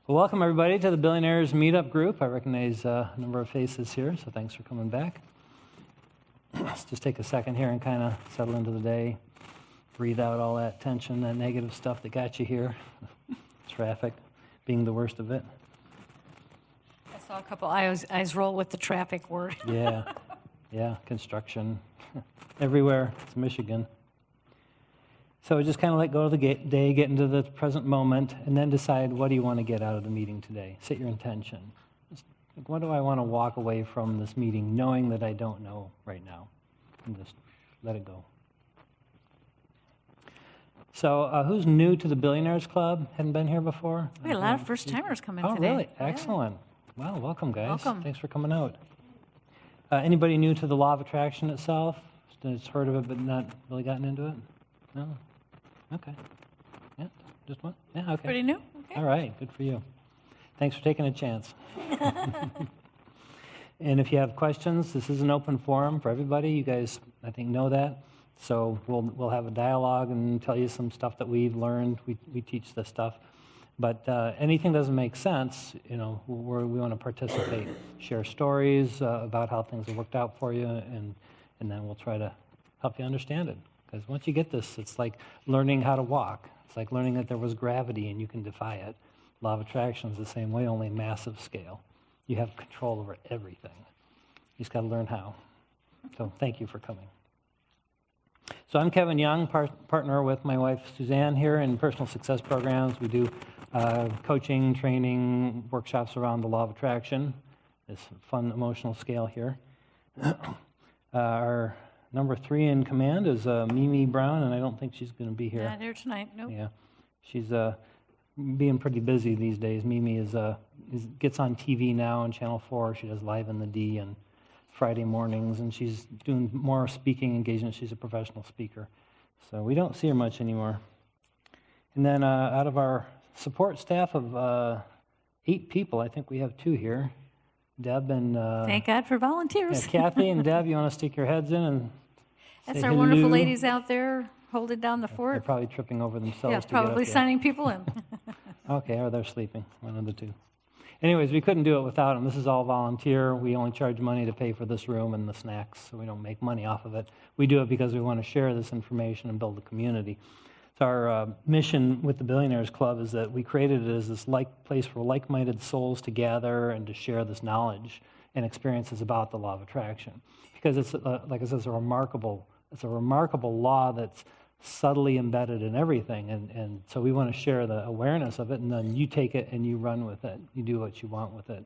Well, welcome everybody to the Billionaires Meetup Group. I recognize a number of faces here, so thanks for coming back. Let's just take a second here and kind of settle into the day. Breathe out all that tension, that negative stuff that got you here. Traffic being the worst of it. I saw a couple eyes roll with the traffic word. Yeah, construction. Everywhere. It's Michigan. So just kind of let go of the day, get into the present moment, and then decide what do you want to get out of the meeting today. Set your intention. Just, what do I want to walk away from this meeting knowing that I don't know right now? And just let it go. So who's new to the Billionaires Club? Hadn't been here before? We had a lot of first-timers coming today. Oh, really? Excellent. Yeah. Wow, welcome, guys. Welcome. Thanks for coming out. Anybody new to the law of attraction itself? Just heard of it but not really gotten into it? No? Okay. Yeah, just one? Yeah, okay. Pretty new? Okay. All right, good for you. Thanks for taking a chance. And if you have questions, this is an open forum for everybody. You guys, I think, know that. So we'll have a dialogue and tell you some stuff that we've learned. We teach this stuff. But anything that doesn't make sense, we want to participate, share stories about how things have worked out for you, and then we'll try to help you understand it. Because once you get this, it's like learning how to walk. It's like learning that there was gravity and you can defy it. Law of attraction is the same way, only massive scale. You have control over everything. You just got to learn how. So thank you for coming. So I'm Kevin Young, partner with my wife Suzanne here in personal success programs. We do coaching, training, workshops around the law of attraction, this fun emotional scale here. Our number 3 in command is Mimi Brown, and I don't think she's going to be here. Not here tonight, nope. Yeah, she's being pretty busy these days. Mimi gets on TV now on Channel 4. She does Live in the D on Friday mornings, and she's doing more speaking engagements. She's a professional speaker. So we don't see her much anymore. And then out of our support staff of 8 people, I think we have 2 here. Deb and... Thank God for volunteers. Yeah, Kathy and Deb, you want to stick your heads in and That's say our hello? wonderful ladies out there holding down the They're fort. probably tripping over themselves Yeah, to probably get up signing people in. Okay, or they're sleeping, one of the two. Anyways, we couldn't do it without them. This is all volunteer. We only charge money to pay for this room and the snacks, so we don't make money off of it. We do it because we want to share this information and build a community. So our mission with the Billionaires Club is that we created it as this place for like-minded souls to gather and to share this knowledge and experiences about the law of attraction. Because it's, like I said, it's a remarkable law that's subtly embedded in everything, and so we want to share the awareness of it, and then you take it and you run with it. You do what you want with it.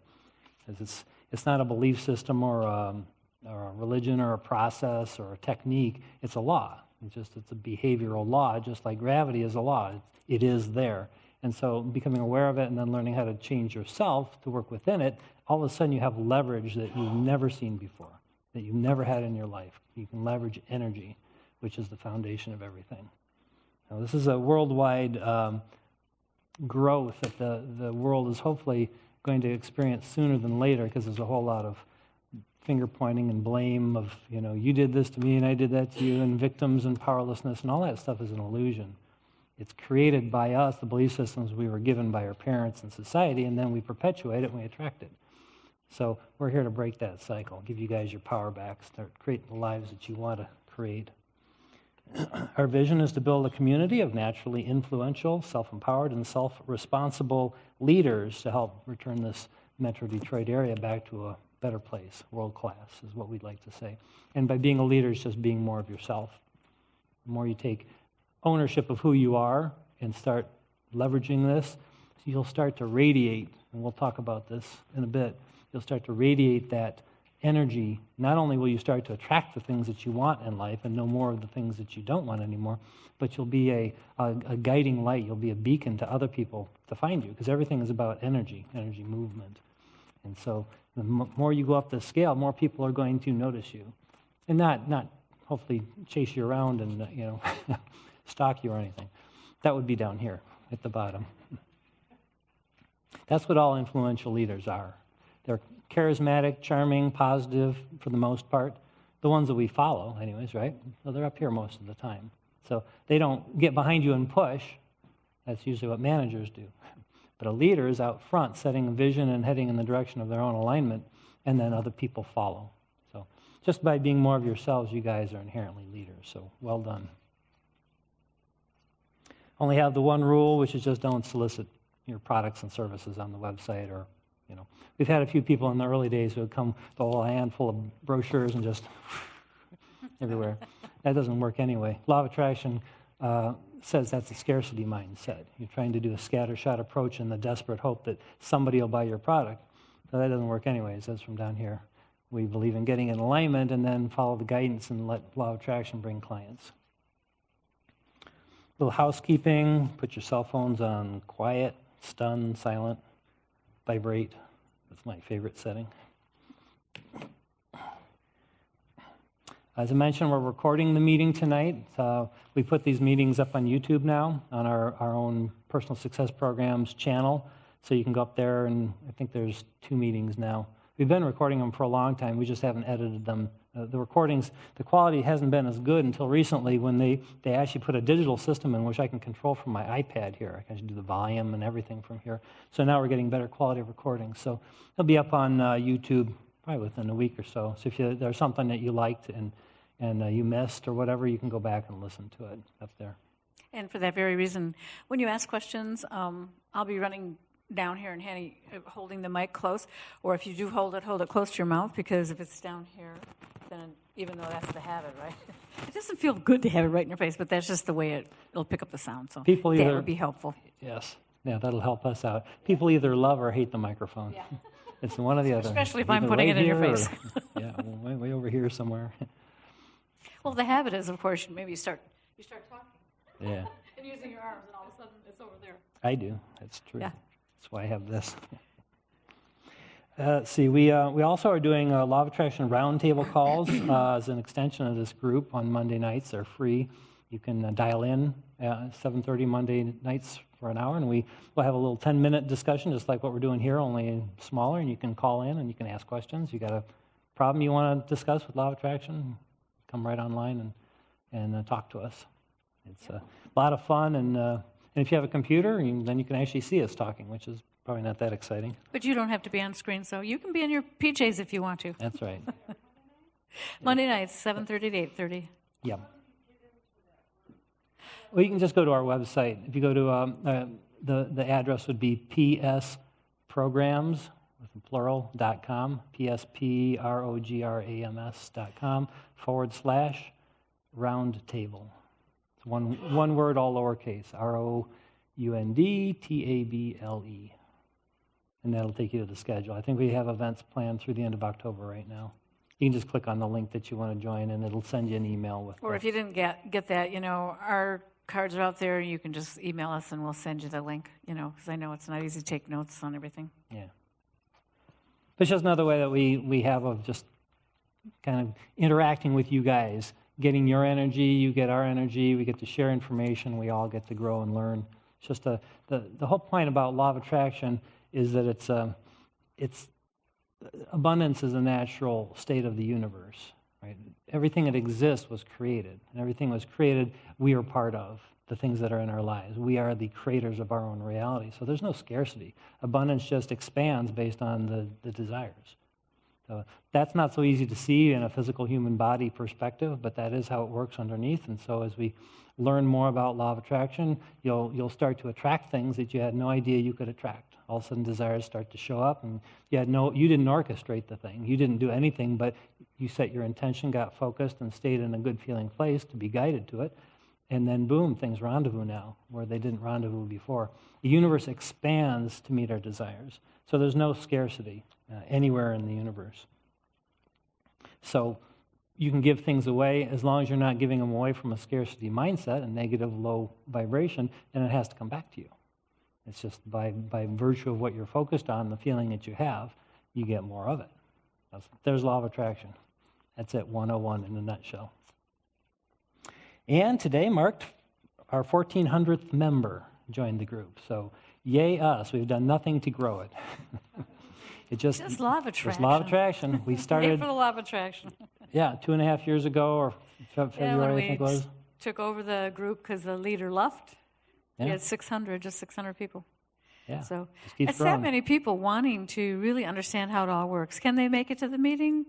Because it's not a belief system or a religion or a process or a technique. It's a law. It's a behavioral law, just like gravity is a law. It is there. And so becoming aware of it and then learning how to change yourself to work within it, all of a sudden you have leverage that you've never seen before, that you've never had in your life. You can leverage energy, which is the foundation of everything. Now, this is a worldwide growth that the world is hopefully going to experience sooner than later, because there's a whole lot of finger pointing and blame of, you did this to me and I did that to you, and victims and powerlessness, and all that stuff is an illusion. It's created by us, the belief systems we were given by our parents and society, and then we perpetuate it and we attract it. So we're here to break that cycle, give you guys your power back, start creating the lives that you want to create. Our vision is to build a community of naturally influential, self-empowered, and self-responsible leaders to help return this Metro Detroit area back to a better place. World class is what we'd like to say. And by being a leader, it's just being more of yourself. The more you take ownership of who you are and start leveraging this, you'll start to radiate, and we'll talk about this in a bit, you'll start to radiate that energy. Not only will you start to attract the things that you want in life and know more of the things that you don't want anymore, but you'll be a guiding light. You'll be a beacon to other people to find you, because everything is about energy movement. And so the more you go up the scale, more people are going to notice you. And not hopefully chase you around and, stalk you or anything. That would be down here at the bottom. That's what all influential leaders are. They're charismatic, charming, positive for the most part. The ones that we follow, anyways, right? So they're up here most of the time. So they don't get behind you and push. That's usually what managers do. But a leader is out front, setting a vision and heading in the direction of their own alignment, and then other people follow. So just by being more of yourselves, you guys are inherently leaders. So well done. Only have the one rule, which is just don't solicit your products and services on the website. Or, we've had a few people in the early days who would come with a whole handful of brochures and just everywhere. That doesn't work anyway. Law of attraction says that's a scarcity mindset. You're trying to do a scattershot approach in the desperate hope that somebody will buy your product. So that doesn't work anyway. It says from down here. We believe in getting in alignment and then follow the guidance and let law of attraction bring clients. Little housekeeping, put your cell phones on quiet, stun, silent, vibrate. That's my favorite setting. As I mentioned, we're recording the meeting tonight. We put these meetings up on YouTube now, on our own Personal Success Programs channel. So you can go up there, and I think there's 2 meetings now. We've been recording them for a long time. We just haven't edited them. The recordings, the quality hasn't been as good until recently when they actually put a digital system in which I can control from my iPad here. I can do the volume and everything from here. So now we're getting better quality of recording. So it'll be up on YouTube probably within a week or so. So if there's something that you liked and you missed or whatever, you can go back and listen to it up there. And for that very reason, when you ask questions, I'll be running down here and holding the mic close. Or if you do hold it close to your mouth, because if it's down here, then even though that's the habit, right? It doesn't feel good to have it right in your face, but that's just the way it'll pick up the sound. So that would be helpful. Yes. Yeah, that'll help us out. People either love or hate the microphone. Yeah. It's one or the other. Especially if I'm putting it in your face. Way over here somewhere. Well, the habit is, of course, maybe you start talking. Yeah. And using your arms, and all of a sudden it's over there. I do. That's true. Yeah. That's why I have this. Let's see. We also are doing Law of Attraction roundtable calls as an extension of this group on Monday nights. They're free. You can dial in at 7:30 Monday nights for an hour, and we'll have a little 10-minute discussion, just like what we're doing here, only smaller. And you can call in and you can ask questions. You got a problem you want to discuss with Law of Attraction? Come right online and talk to us. It's a lot of fun, and if you have a computer, then you can actually see us talking, which is probably not that exciting. But you don't have to be on screen, so you can be in your PJs if you want to. That's right. Monday nights, 7:30 to 8:30. Yep. Well, you can just go to our website. If you go to the address would be psprograms, with a plural.com, psprograms.com/roundtable. It's one word, all lowercase, ROUNDTABLE. And that'll take you to the schedule. I think we have events planned through the end of October right now. You can just click on the link that you want to join, and it'll send you an email with. Or if you didn't get that, our cards are out there. You can just email us, and we'll send you the link. Because I know it's not easy to take notes on everything. Yeah. It's just another way that we have of just kind of interacting with you guys, getting your energy, you get our energy, we get to share information, we all get to grow and learn. It's just the whole point about law of attraction is that it's abundance is a natural state of the universe, right? Everything that exists was created, and everything was created we are part of. The things that are in our lives. We are the creators of our own reality. So there's no scarcity. Abundance just expands based on the desires. So that's not so easy to see in a physical human body perspective, but that is how it works underneath. And so as we learn more about law of attraction, you'll start to attract things that you had no idea you could attract. All of a sudden desires start to show up, and you didn't orchestrate the thing. You didn't do anything, but you set your intention, got focused, and stayed in a good feeling place to be guided to it. And then, boom, things rendezvous now, where they didn't rendezvous before. The universe expands to meet our desires. So there's no scarcity anywhere in the universe. So you can give things away as long as you're not giving them away from a scarcity mindset, a negative, low vibration, and it has to come back to you. It's just by virtue of what you're focused on, the feeling that you have, you get more of it. There's law of attraction. That's it, 101 in a nutshell. And today marked our 1,400th member joined the group. So yay us. We've done nothing to grow it. Just law of attraction. Just law of attraction. We started. Yay for the law of attraction. Yeah, 2.5 years ago, or February, I think it was. Took over the group because the leader left. Yeah. We had 600 people. Yeah, So just keep it's that growing. many people wanting to really understand how it all works. Can they make it to the meeting?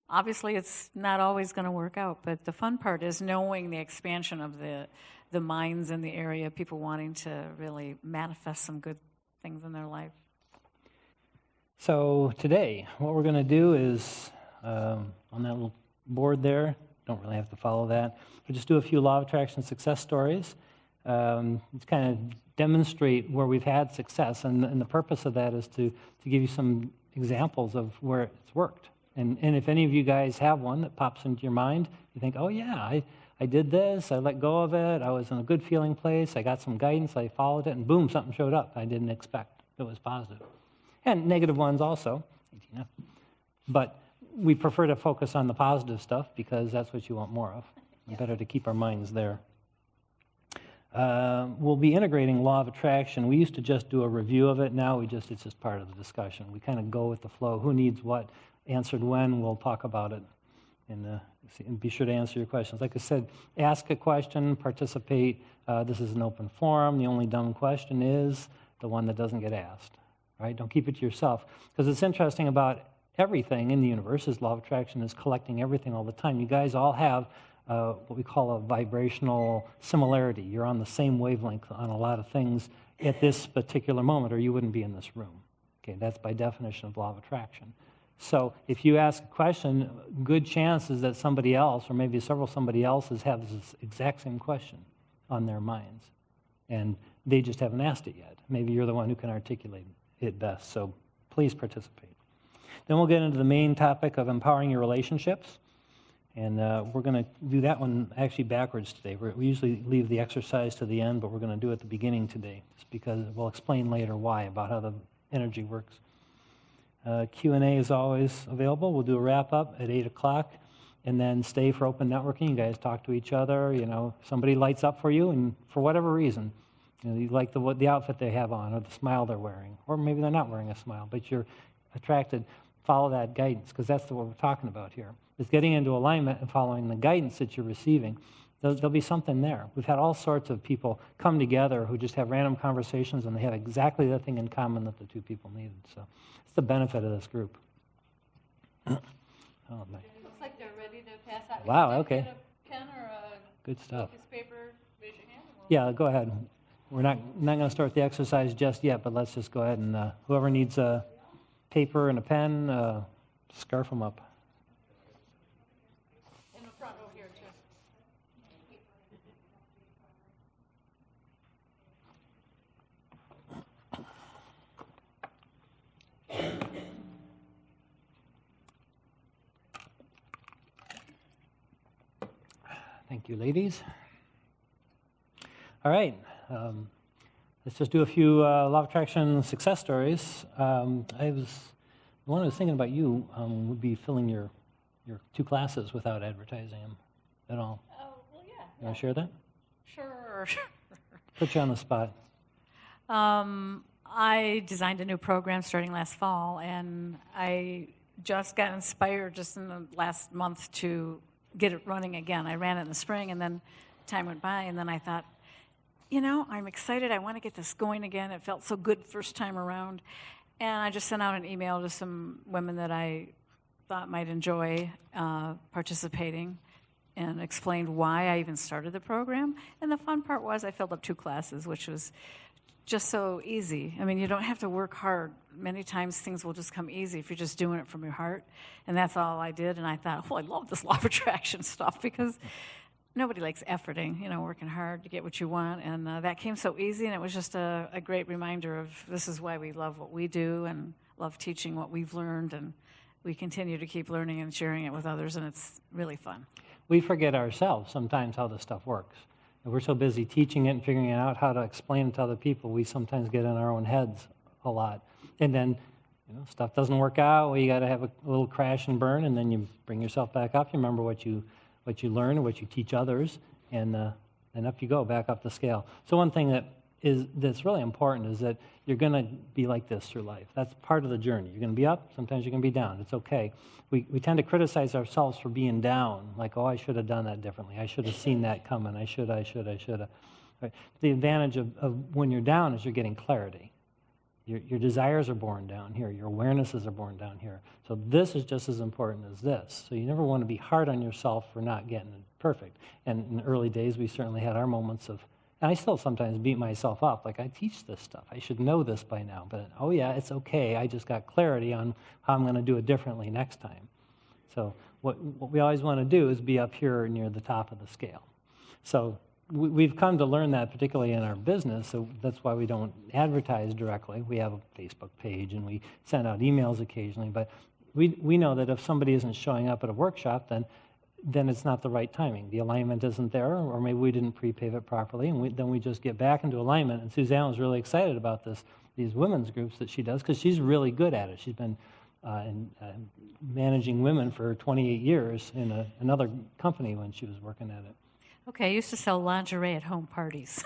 Obviously, it's not always going to work out, but the fun part is knowing the expansion of the minds in the area, people wanting to really manifest some good things in their life. So today, what we're going to do is, on that little board there, don't really have to follow that, but just do a few law of attraction success stories. To kind of demonstrate where we've had success, and the purpose of that is to give you some examples of where it's worked. And if any of you guys have one that pops into your mind, you think, oh yeah, I did this, I let go of it, I was in a good feeling place, I got some guidance, I followed it, and boom, something showed up I didn't expect. It was positive. And negative ones also, but we prefer to focus on the positive stuff because that's what you want more of. Yes. Better to keep our minds there. We'll be integrating law of attraction. We used to just do a review of it. Now it's just part of the discussion. We kind of go with the flow. Who needs what answered when? We'll talk about it. And be sure to answer your questions. Like I said, ask a question, participate. This is an open forum. The only dumb question is the one that doesn't get asked. Right? Don't keep it to yourself. Because it's interesting about everything in the universe is law of attraction is collecting everything all the time. You guys all have what we call a vibrational similarity. You're on the same wavelength on a lot of things at this particular moment, or you wouldn't be in this room. Okay, that's by definition of law of attraction. So if you ask a question, good chances that somebody else, or maybe somebody else's, have this exact same question on their minds. And they just haven't asked it yet. Maybe you're the one who can articulate it best. So please participate. Then we'll get into the main topic of empowering your relationships. And we're going to do that one actually backwards today. We usually leave the exercise to the end, but we're going to do it at the beginning today, just because we'll explain later why, about how the energy works. Q&A is always available. We'll do a wrap-up at 8 o'clock, and then stay for open networking. You guys talk to each other. Somebody lights up for you, and for whatever reason, you like the outfit they have on, or the smile they're wearing, or maybe they're not wearing a smile, but you're attracted. Follow that guidance, because that's what we're talking about here. It's getting into alignment and following the guidance that you're receiving. There'll be something there. We've had all sorts of people come together who just have random conversations, and they have exactly the thing in common that the two people needed. So it's the benefit of this group. It looks like they're ready to pass out. Wow, okay. Get a pen or a good stuff. piece of paper, raise your hand. Yeah, go ahead. We're not going to start the exercise just yet, but let's just go ahead and whoever needs a paper and a pen, scarf them up. In the front row here, too. Thank you, ladies. All right. Let's just do a few law of attraction success stories. The one I was thinking about you would be filling your 2 classes without advertising them at all. Oh, well, yeah. You want to share that? Sure. Put you on the spot. I designed a new program starting last fall, and I just got inspired just in the last month to get it running again. I ran it in the spring, and then time went by, and then I thought, I'm excited. I want to get this going again. It felt so good first time around. And I just sent out an email to some women that I thought might enjoy participating, and explained why I even started the program. And the fun part was I filled up 2 classes, which was just so easy. I mean, you don't have to work hard. Many times things will just come easy if you're just doing it from your heart. And that's all I did. And I thought, I love this law of attraction stuff, because nobody likes efforting, working hard to get what you want. And that came so easy, and it was just a great reminder of this is why we love what we do and love teaching what we've learned. And we continue to keep learning and sharing it with others, and it's really fun. We forget ourselves sometimes how this stuff works. And we're so busy teaching it and figuring out how to explain it to other people, we sometimes get in our own heads a lot. And then stuff doesn't work out. Well, you got to have a little crash and burn, and then you bring yourself back up. You remember what you learn and what you teach others, and up you go, back up the scale. So one thing that's really important is that you're going to be like this through life. That's part of the journey. You're going to be up, sometimes you're going to be down. It's okay. We tend to criticize ourselves for being down, like, I should have done that differently. I should have seen that coming. I should have. Right? The advantage of when you're down is you're getting clarity. Your desires are born down here. Your awarenesses are born down here. So this is just as important as this. So you never want to be hard on yourself for not getting it perfect. And in the early days, we certainly had our moments of, and I still sometimes beat myself up. Like, I teach this stuff. I should know this by now. But, oh, yeah, it's okay. I just got clarity on how I'm going to do it differently next time. So what we always want to do is be up here near the top of the scale. So we've come to learn that, particularly in our business, so that's why we don't advertise directly. We have a Facebook page, and we send out emails occasionally, but we know that if somebody isn't showing up at a workshop, then it's not the right timing. The alignment isn't there, or maybe we didn't pre-pave it properly, and then we just get back into alignment. And Suzanne was really excited about these women's groups that she does, because she's really good at it. She's been managing women for 28 years in another company when she was working at it. Okay, I used to sell lingerie at home parties.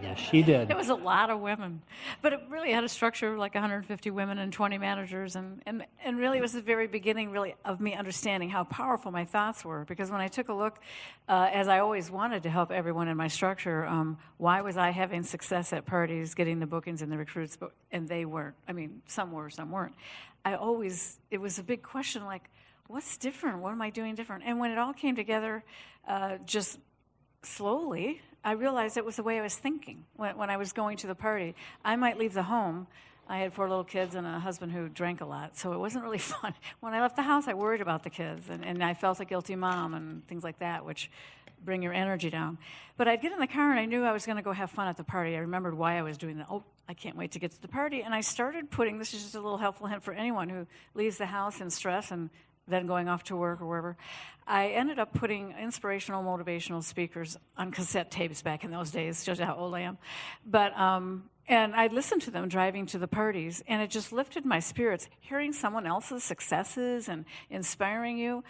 Yes, she did. It was a lot of women. But it really had a structure of like 150 women and 20 managers. And really it was the very beginning really of me understanding how powerful my thoughts were. Because when I took a look, as I always wanted to help everyone in my structure, why was I having success at parties, getting the bookings and the recruits, and they weren't? I mean, some were, some weren't. It was a big question like, what's different? What am I doing different? And when it all came together, just slowly, I realized it was the way I was thinking when I was going to the party. I might leave the home. I had 4 little kids and a husband who drank a lot, so it wasn't really fun. When I left the house, I worried about the kids, and I felt a guilty mom and things like that, which bring your energy down. But I'd get in the car, and I knew I was going to go have fun at the party. I remembered why I was doing that. Oh, I can't wait to get to the party. And I started putting, this is just a little helpful hint for anyone who leaves the house in stress and then going off to work or wherever, I ended up putting inspirational, motivational speakers on cassette tapes back in those days, just how old I am. But, and I'd listen to them driving to the parties, and it just lifted my spirits. Hearing someone else's successes and inspiring you,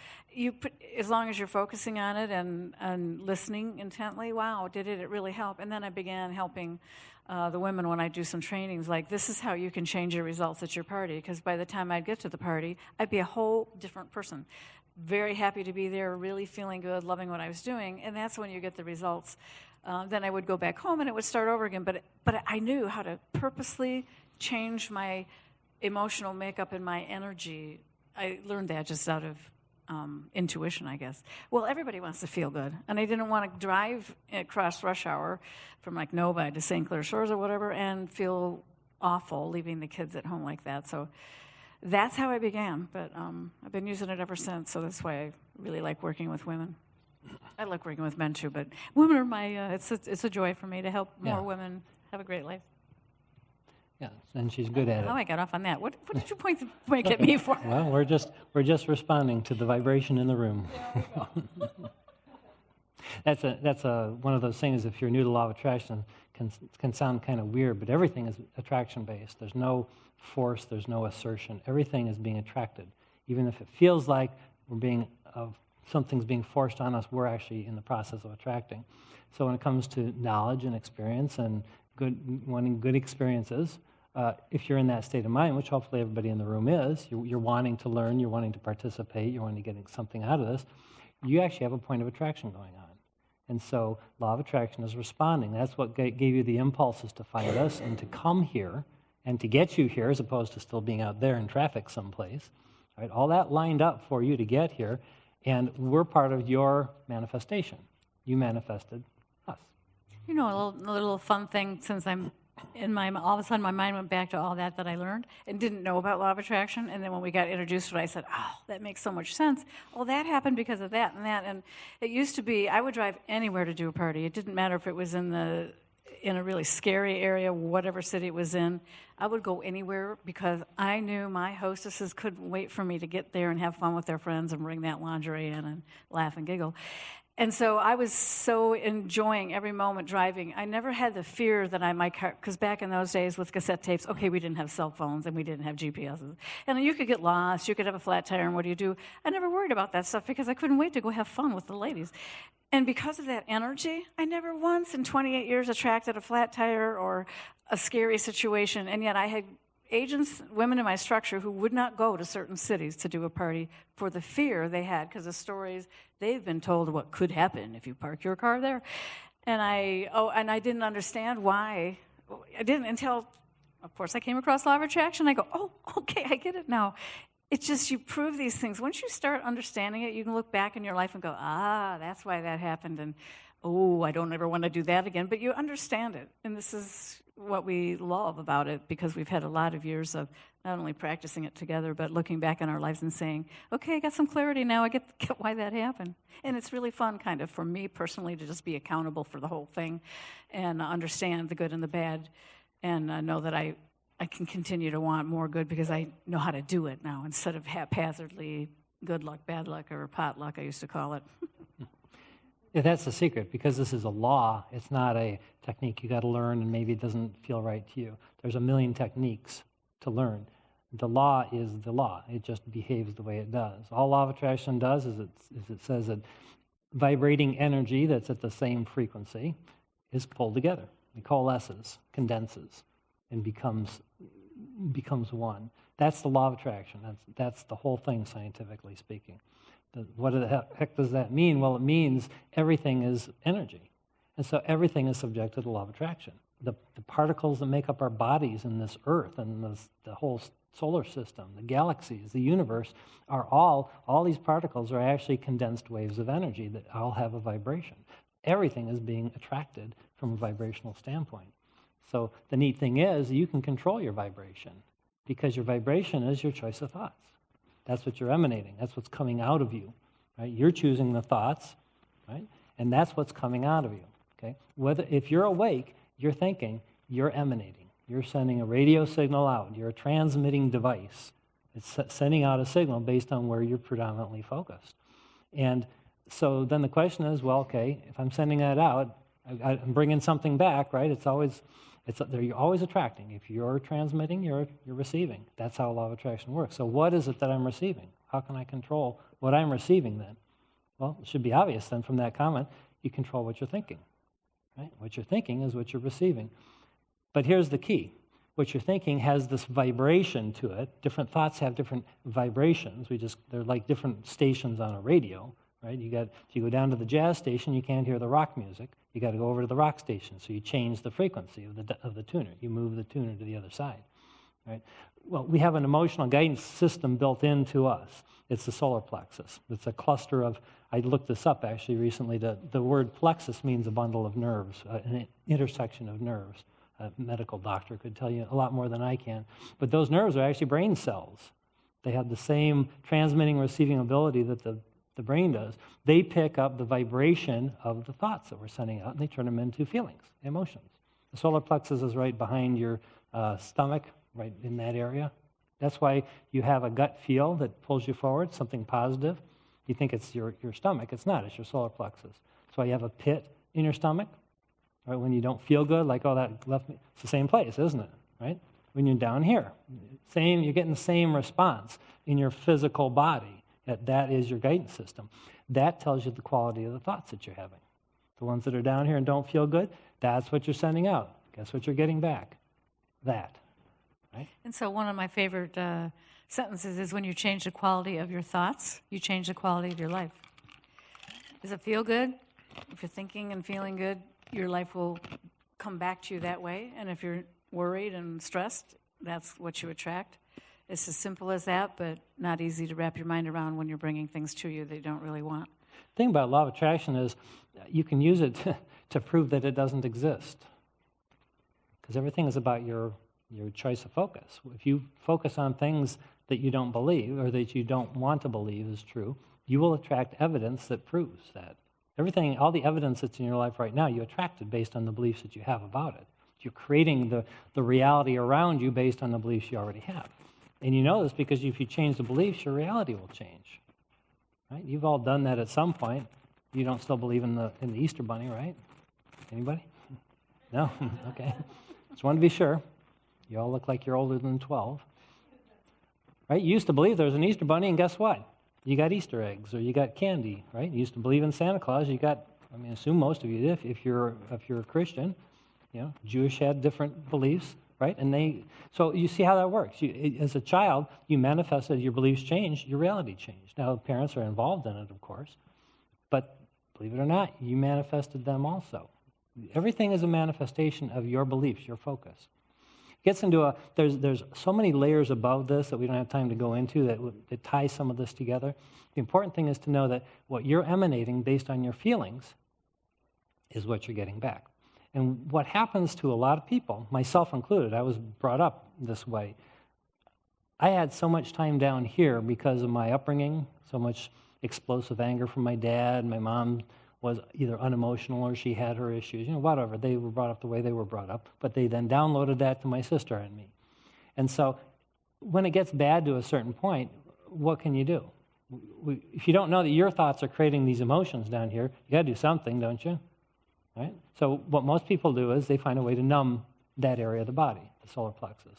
as long as you're focusing on it and listening intently, wow, did it really help? And then I began helping the women when I do some trainings, like this is how you can change your results at your party, because by the time I'd get to the party, I'd be a whole different person. Very happy to be there, really feeling good, loving what I was doing, and that's when you get the results. Then I would go back home and it would start over again, but I knew how to purposely change my emotional makeup and my energy. I learned that just out of intuition, I guess. Well, everybody wants to feel good, and I didn't want to drive across rush hour from like Novi to St. Clair Shores or whatever and feel awful leaving the kids at home like that. So that's how I began, but I've been using it ever since, so that's why I really like working with women. I like working with men too, but women are my, it's a joy for me to help more women have a great life. Yeah, and she's good at it. Oh, I got off on that. What did you point at me for? Well, we're just responding to the vibration in the room. That's one of those things. If you're new to law of attraction, can sound kind of weird, but everything is attraction based. There's no force. There's no assertion. Everything is being attracted, even if it feels like something's being forced on us. We're actually in the process of attracting. So when it comes to knowledge and experience and wanting good experiences, if you're in that state of mind, which hopefully everybody in the room is, you're wanting to learn, you're wanting to participate, you're wanting to get something out of this, you actually have a point of attraction going on. And so law of attraction is responding. That's what gave you the impulses to find us and to come here and to get you here as opposed to still being out there in traffic someplace. Right? All that lined up for you to get here, and we're part of your manifestation. You manifested us. You know, a little fun thing, since I'm all of a sudden my mind went back to all that I learned and didn't know about law of attraction. And then when we got introduced to it, I said, oh, that makes so much sense. Well, that happened because of that and that. And it used to be, I would drive anywhere to do a party. It didn't matter if it was in a really scary area, whatever city it was in. I would go anywhere because I knew my hostesses couldn't wait for me to get there and have fun with their friends and bring that lingerie in and laugh and giggle. And so I was so enjoying every moment driving. I never had the fear that I might, because back in those days with cassette tapes, okay, we didn't have cell phones and we didn't have GPSs. And you could get lost, you could have a flat tire, and what do you do? I never worried about that stuff because I couldn't wait to go have fun with the ladies. And because of that energy, I never once in 28 years attracted a flat tire or a scary situation, and yet I had agents, women in my structure, who would not go to certain cities to do a party for the fear they had because of stories they've been told what could happen if you park your car there. And I didn't understand why. I didn't until of course, I came across law of attraction. I go, oh, okay, I get it now. It's just you prove these things. Once you start understanding it, you can look back in your life and go, that's why that happened. And, oh, I don't ever want to do that again. But you understand it. And this is what we love about it, because we've had a lot of years of not only practicing it together, but looking back in our lives and saying, okay, I got some clarity now. I get why that happened. And it's really fun, kind of, for me personally, to just be accountable for the whole thing and understand the good and the bad, and know that I can continue to want more good because I know how to do it now, instead of haphazardly good luck, bad luck, or pot luck, I used to call it. Yeah, that's the secret, because this is a law. It's not a technique you got to learn and maybe it doesn't feel right to you. There's a million techniques to learn. The law is the law. It just behaves the way it does. All law of attraction does is it says that vibrating energy that's at the same frequency is pulled together. It coalesces, condenses, and becomes one. That's the law of attraction. That's the whole thing, scientifically speaking. What the heck does that mean? Well, it means everything is energy. And so everything is subject to the law of attraction. The particles that make up our bodies in this earth and the whole solar system, the galaxies, the universe, are all these particles are actually condensed waves of energy that all have a vibration. Everything is being attracted from a vibrational standpoint. So the neat thing is you can control your vibration, because your vibration is your choice of thoughts. That's what you're emanating. That's what's coming out of you, right? You're choosing the thoughts, right? And that's what's coming out of you, okay? If you're awake, you're thinking, you're emanating. You're sending a radio signal out. You're a transmitting device. It's sending out a signal based on where you're predominantly focused. And so then the question is, well, okay, if I'm sending that out, I'm bringing something back, right? You're always attracting. If you're transmitting, you're receiving. That's how law of attraction works. So what is it that I'm receiving? How can I control what I'm receiving then? Well, it should be obvious then from that comment, you control what you're thinking, right? What you're thinking is what you're receiving. But here's the key. What you're thinking has this vibration to it. Different thoughts have different vibrations. They're like different stations on a radio, right? If you go down to the jazz station, you can't hear the rock music. You got to go over to the rock station, so you change the frequency of the tuner. You move the tuner to the other side, right? Well, we have an emotional guidance system built into us. It's the solar plexus. It's a cluster of, I looked this up actually recently, the word plexus means a bundle of nerves, an intersection of nerves. A medical doctor could tell you a lot more than I can. But those nerves are actually brain cells. They have the same transmitting, receiving ability that the brain does. They pick up the vibration of the thoughts that we're sending out, and they turn them into feelings, emotions. The solar plexus is right behind your stomach, right in that area. That's why you have a gut feel that pulls you forward, something positive. You think it's your stomach. It's not. It's your solar plexus. That's why you have a pit in your stomach, right? When you don't feel good, like, oh, that left me. It's the same place, isn't it? Right? When you're down here, you're getting the same response in your physical body. That is your guidance system. That tells you the quality of the thoughts that you're having. The ones that are down here and don't feel good, that's what you're sending out. Guess what you're getting back? That. Right? And so one of my favorite sentences is, when you change the quality of your thoughts, you change the quality of your life. Does it feel good? If you're thinking and feeling good, your life will come back to you that way. And if you're worried and stressed, that's what you attract. It's as simple as that, but not easy to wrap your mind around when you're bringing things to you that you don't really want. The thing about law of attraction is you can use it to prove that it doesn't exist. Because everything is about your choice of focus. If you focus on things that you don't believe or that you don't want to believe is true, you will attract evidence that proves that. Everything, all the evidence that's in your life right now, you attracted based on the beliefs that you have about it. You're creating the reality around you based on the beliefs you already have. And you know this because if you change the beliefs, your reality will change. Right? You've all done that at some point. You don't still believe in the Easter Bunny, right? Anybody? No? Okay. Just wanted to be sure. You all look like you're older than 12. Right? You used to believe there was an Easter Bunny, and guess what? You got Easter eggs, or you got candy, right? You used to believe in Santa Claus. You got, I assume most of you did, if you're a Christian. Jewish had different beliefs. Right? So you see how that works. As a child, you manifested, your beliefs changed, your reality changed. Now, parents are involved in it, of course, but believe it or not, you manifested them also. Everything is a manifestation of your beliefs, your focus. Gets into there's so many layers above this that we don't have time to go into that tie some of this together. The important thing is to know that what you're emanating based on your feelings is what you're getting back. And what happens to a lot of people, myself included, I was brought up this way. I had so much time down here because of my upbringing, so much explosive anger from my dad. My mom was either unemotional or she had her issues, whatever. They were brought up the way they were brought up, but they then downloaded that to my sister and me. And so when it gets bad to a certain point, what can you do? If you don't know that your thoughts are creating these emotions down here, you got to do something, don't you? Right? So what most people do is they find a way to numb that area of the body, the solar plexus.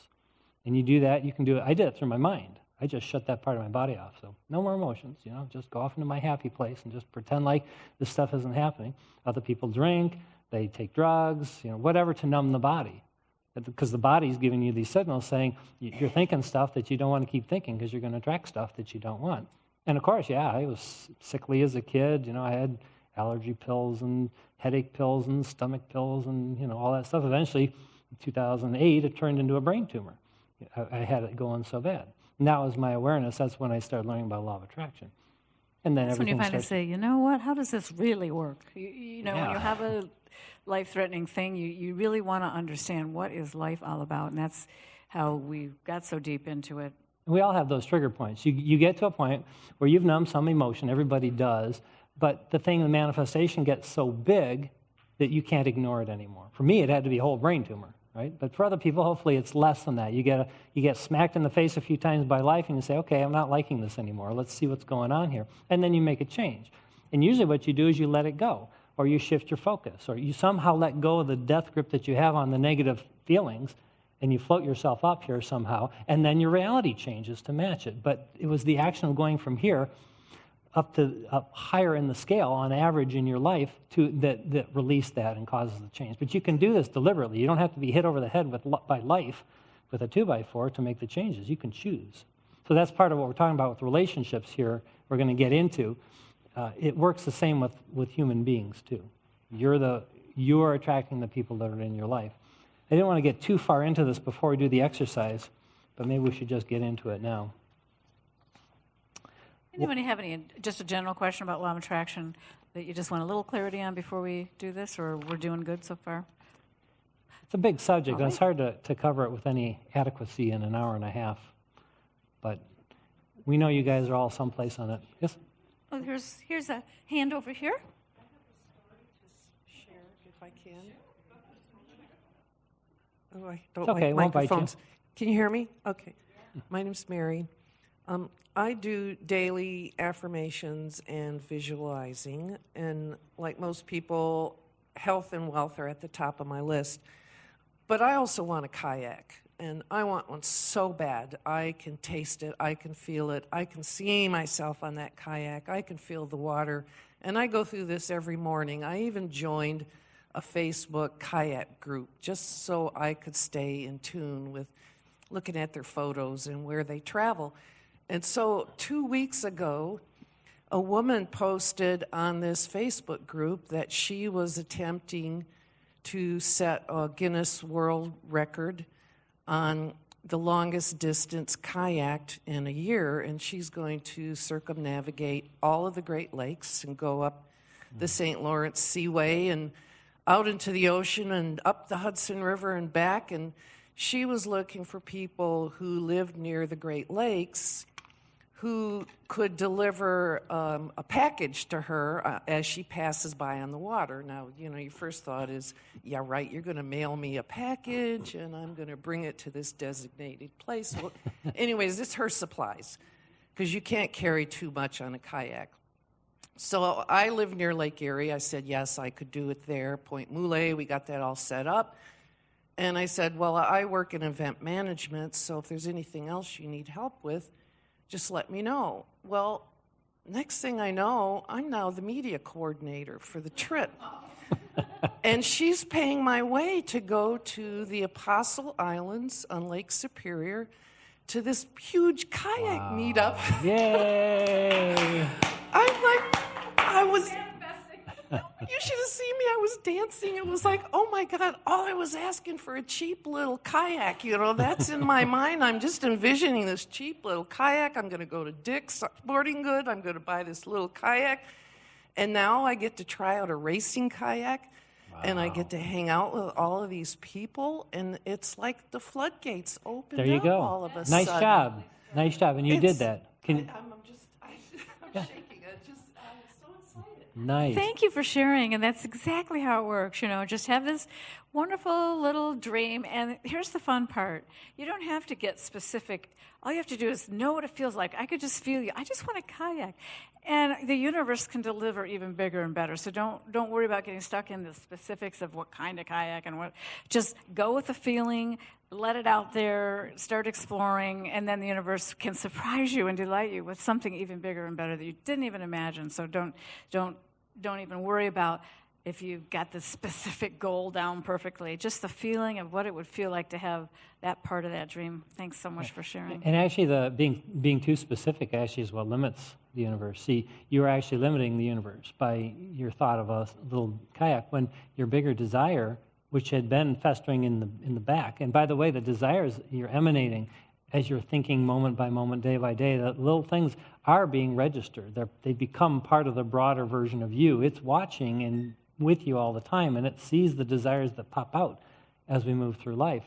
And you do that, you can do it. I did it through my mind. I just shut that part of my body off. So no more emotions, just go off into my happy place and just pretend like this stuff isn't happening. Other people drink, they take drugs, whatever to numb the body. Because the body's giving you these signals saying you're thinking stuff that you don't want to keep thinking because you're going to attract stuff that you don't want. And of course, I was sickly as a kid. I had allergy pills and headache pills and stomach pills and, all that stuff. Eventually, in 2008, it turned into a brain tumor. I had it going so bad. And that was my awareness. That's when I started learning about law of attraction. And then that's when you finally say, what? How does this really work? When you have a life-threatening thing, you really want to understand what is life all about. And that's how we got so deep into it. We all have those trigger points. You get to a point where you've numbed some emotion. Everybody does. But the manifestation gets so big that you can't ignore it anymore. For me, it had to be a whole brain tumor. Right? But for other people, hopefully it's less than that. You get smacked in the face a few times by life and you say, okay, I'm not liking this anymore. Let's see what's going on here. And then you make a change. And usually what you do is you let it go, or you shift your focus, or you somehow let go of the death grip that you have on the negative feelings, and you float yourself up here somehow, and then your reality changes to match it. But it was the action of going from here up higher in the scale on average in your life that release that and causes the change. But you can do this deliberately. You don't have to be hit over the head by life with a 2x4 to make the changes. You can choose. So that's part of what we're talking about with relationships here we're going to get into. It works the same with human beings too. You're attracting the people that are in your life. I didn't want to get too far into this before we do the exercise, but maybe we should just get into it now. Anybody have just a general question about law of attraction that you just want a little clarity on before we do this, or we're doing good so far? It's a big subject, and it's hard to cover it with any adequacy in an hour and a half. But we know you guys are all someplace on it. Yes? Oh, here's a hand over here. I have a story to share, if I can. Oh, I don't okay, like microphones. Won't bite you. Can you hear me? Okay. My name's Mary. I do daily affirmations and visualizing, and like most people, health and wealth are at the top of my list. But I also want a kayak, and I want one so bad. I can taste it, I can feel it, I can see myself on that kayak, I can feel the water, and I go through this every morning. I even joined a Facebook kayak group just so I could stay in tune with looking at their photos and where they travel. And so 2 weeks ago, a woman posted on this Facebook group that she was attempting to set a Guinness World Record on the longest distance kayaked in a year, and she's going to circumnavigate all of the Great Lakes and go up the St. Lawrence Seaway and out into the ocean and up the Hudson River and back. And she was looking for people who lived near the Great Lakes who could deliver a package to her as she passes by on the water. Now, your first thought is, yeah, right, you're going to mail me a package, and I'm going to bring it to this designated place. Well, anyways, it's her supplies, because you can't carry too much on a kayak. So I live near Lake Erie. I said, yes, I could do it there. Point Moulet, we got that all set up. And I said, well, I work in event management, so if there's anything else you need help with, just let me know. Well, next thing I know, I'm now the media coordinator for the trip. And she's paying my way to go to the Apostle Islands on Lake Superior to this huge kayak meetup. Yay! You should have seen me. I was dancing. It was like, oh my God, all I was asking for a cheap little kayak. That's in my mind. I'm just envisioning this cheap little kayak. I'm going to go to Dick's Sporting Good. I'm going to buy this little kayak. And now I get to try out a racing kayak. Wow. And I get to hang out with all of these people. And it's like the floodgates opened there you up go. all of a Nice sudden. job. Nice job. And you did that. I'm shaking. I'm so excited. Nice. Thank you for sharing, and that's exactly how it works. Just have this wonderful little dream, and here's the fun part. You don't have to get specific. All you have to do is know what it feels like. I could just feel you. I just want a kayak. And the universe can deliver even bigger and better. So don't worry about getting stuck in the specifics of what kind of kayak and what. Just go with the feeling, let it out there, start exploring, and then the universe can surprise you and delight you with something even bigger and better that you didn't even imagine. So don't even worry about if you've got the specific goal down perfectly. Just the feeling of what it would feel like to have that part of that dream. Thanks so much for sharing. And actually, the being too specific actually is what limits the universe. See, you're actually limiting the universe by your thought of a little kayak when your bigger desire, which had been festering in the back. And by the way, the desires you're emanating as you're thinking moment by moment, day by day, the little things are being registered. They become part of the broader version of you. It's watching and with you all the time, and it sees the desires that pop out as we move through life.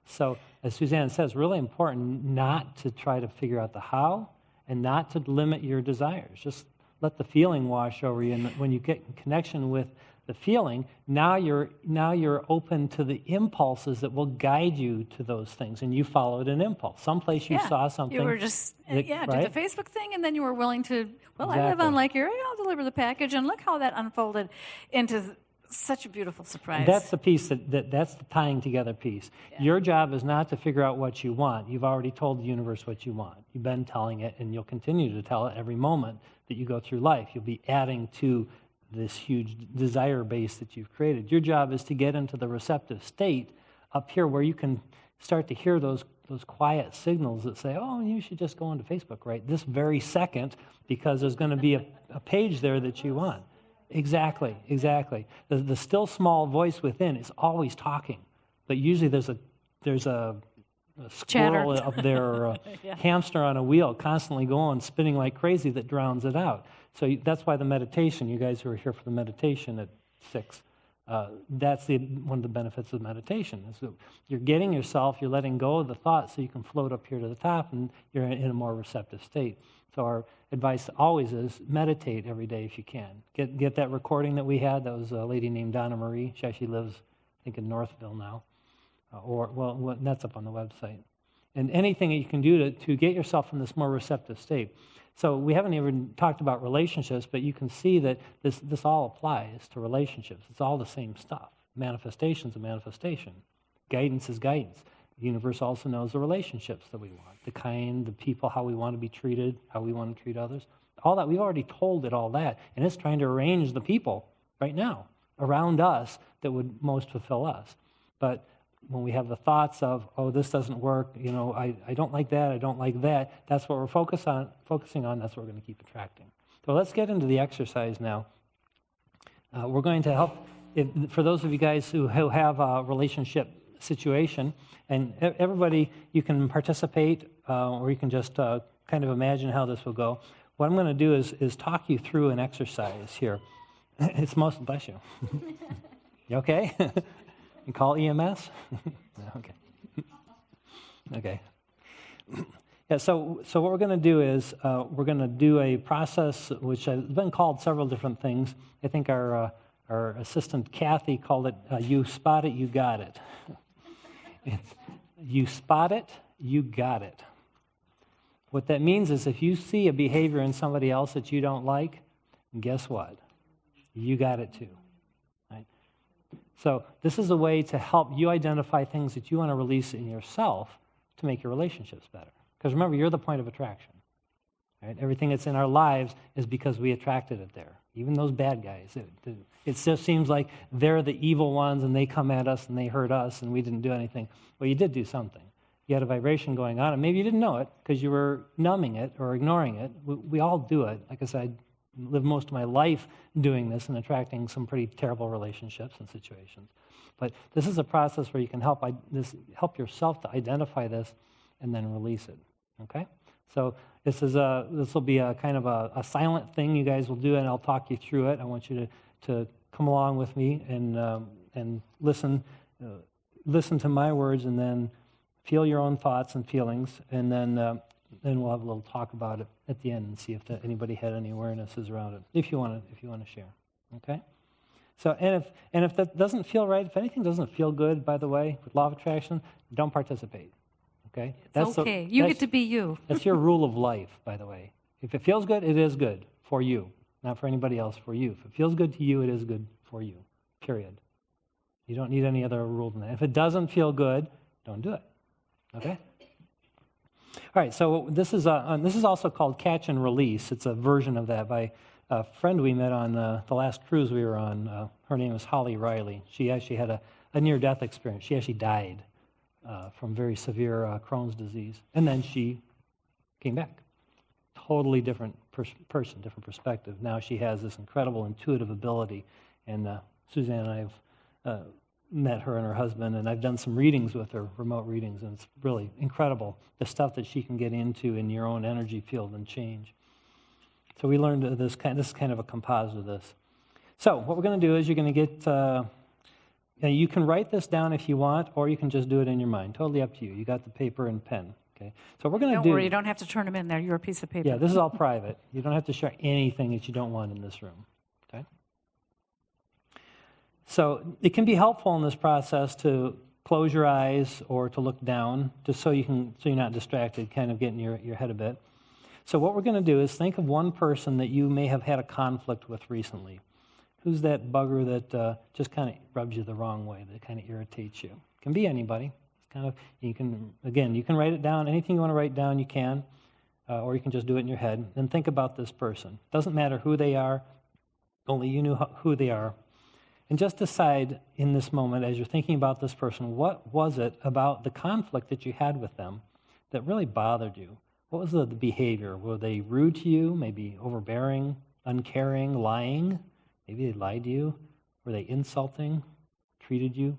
So, as Suzanne says, really important not to try to figure out the how and not to limit your desires. Just let the feeling wash over you, and when you get in connection with the feeling, now you're open to the impulses that will guide you to those things, and you followed an impulse. Someplace you saw something. You were just, right? did the Facebook thing, and then you were willing to, Exactly. I live on Lake Erie, I'll deliver the package, and look how that unfolded into such a beautiful surprise. And that's the piece that's the tying together piece. Yeah. Your job is not to figure out what you want. You've already told the universe what you want. You've been telling it, and you'll continue to tell it every moment that you go through life. You'll be adding to this huge desire base that you've created. Your job is to get into the receptive state up here where you can start to hear those quiet signals that say, oh, you should just go onto Facebook right this very second because there's going to be a page there that you want. Exactly. The still small voice within is always talking, but usually there's a squirrel up there or a hamster on a wheel constantly going, spinning like crazy that drowns it out. So that's why the meditation, you guys who are here for the meditation at 6, that's one of the benefits of meditation. Is that you're getting yourself, you're letting go of the thoughts so you can float up here to the top and you're in a more receptive state. So our advice always is meditate every day if you can. Get that recording that we had. That was a lady named Donna Marie. She actually lives, I think, in Northville now. That's up on the website. And anything that you can do to get yourself in this more receptive state. So we haven't even talked about relationships, but you can see that this all applies to relationships. It's all the same stuff. Manifestation's a manifestation. Guidance is guidance. The universe also knows the relationships that we want, the kind, the people, how we want to be treated, how we want to treat others. All that, we've already told it all that, and it's trying to arrange the people right now around us that would most fulfill us. But when we have the thoughts of, oh, this doesn't work, I don't like that, I don't like that, that's what we're focusing on, that's what we're going to keep attracting. So let's get into the exercise now. We're going to help, for those of you guys who have a relationship situation, and everybody, you can participate, or you can just kind of imagine how this will go. What I'm going to do is talk you through an exercise here. It's most, bless you. You okay? You call EMS? Okay. Okay. Yeah, so what we're going to do is we're going to do a process which has been called several different things. I think our assistant Kathy called it, you spot it, you got it. You spot it, you got it. What that means is if you see a behavior in somebody else that you don't like, guess what? You got it too. Right? So this is a way to help you identify things that you want to release in yourself to make your relationships better. Because remember, you're the point of attraction. Right? Everything that's in our lives is because we attracted it there. Even those bad guys. It just seems like they're the evil ones and they come at us and they hurt us and we didn't do anything. Well, you did do something. You had a vibration going on and maybe you didn't know it because you were numbing it or ignoring it. We all do it. Like I said, lived most of my life doing this and attracting some pretty terrible relationships and situations. But this is a process where you can help yourself to identify this and then release it. Okay? So this will be a kind of a silent thing you guys will do, and I'll talk you through it. I want you to come along with me and listen to my words, and then feel your own thoughts and feelings, and then we'll have a little talk about it at the end and see if anybody had any awarenesses around it. If you want to share, okay? So and if that doesn't feel right, if anything doesn't feel good, by the way, with law of attraction, don't participate. Okay? It's okay. You get to be you. That's your rule of life, by the way. If it feels good, it is good for you, not for anybody else, for you. If it feels good to you, it is good for you, period. You don't need any other rule than that. If it doesn't feel good, don't do it. Okay? All right, so this is also called catch and release. It's a version of that by a friend we met on the last cruise we were on. Her name is Holly Riley. She actually had a near-death experience. She actually died from very severe Crohn's disease. And then she came back. Totally different person, different perspective. Now she has this incredible intuitive ability. And Suzanne and I have met her and her husband, and I've done some readings with her, remote readings, and it's really incredible, the stuff that she can get into in your own energy field and change. So we learned this is kind of a composite of this. So what we're going to do is you're going to get... you can write this down if you want, or you can just do it in your mind. Totally up to you. You got the paper and pen. Okay. So we're going to do. Don't worry, you don't have to turn them in there. You're a piece of paper. Yeah, this is all private. You don't have to share anything that you don't want in this room. Okay. So it can be helpful in this process to close your eyes or to look down, just so you're not distracted, kind of get in your head a bit. So what we're going to do is think of one person that you may have had a conflict with recently. Who's that bugger that just kind of rubs you the wrong way, that kind of irritates you? It can be anybody. It's kind of, you can write it down. Anything you want to write down, you can. Or you can just do it in your head. And think about this person. Doesn't matter who they are, only you knew who they are. And just decide in this moment, as you're thinking about this person, what was it about the conflict that you had with them that really bothered you? What was the behavior? Were they rude to you, maybe overbearing, uncaring, lying? Maybe they lied to you. Were they insulting, treated you?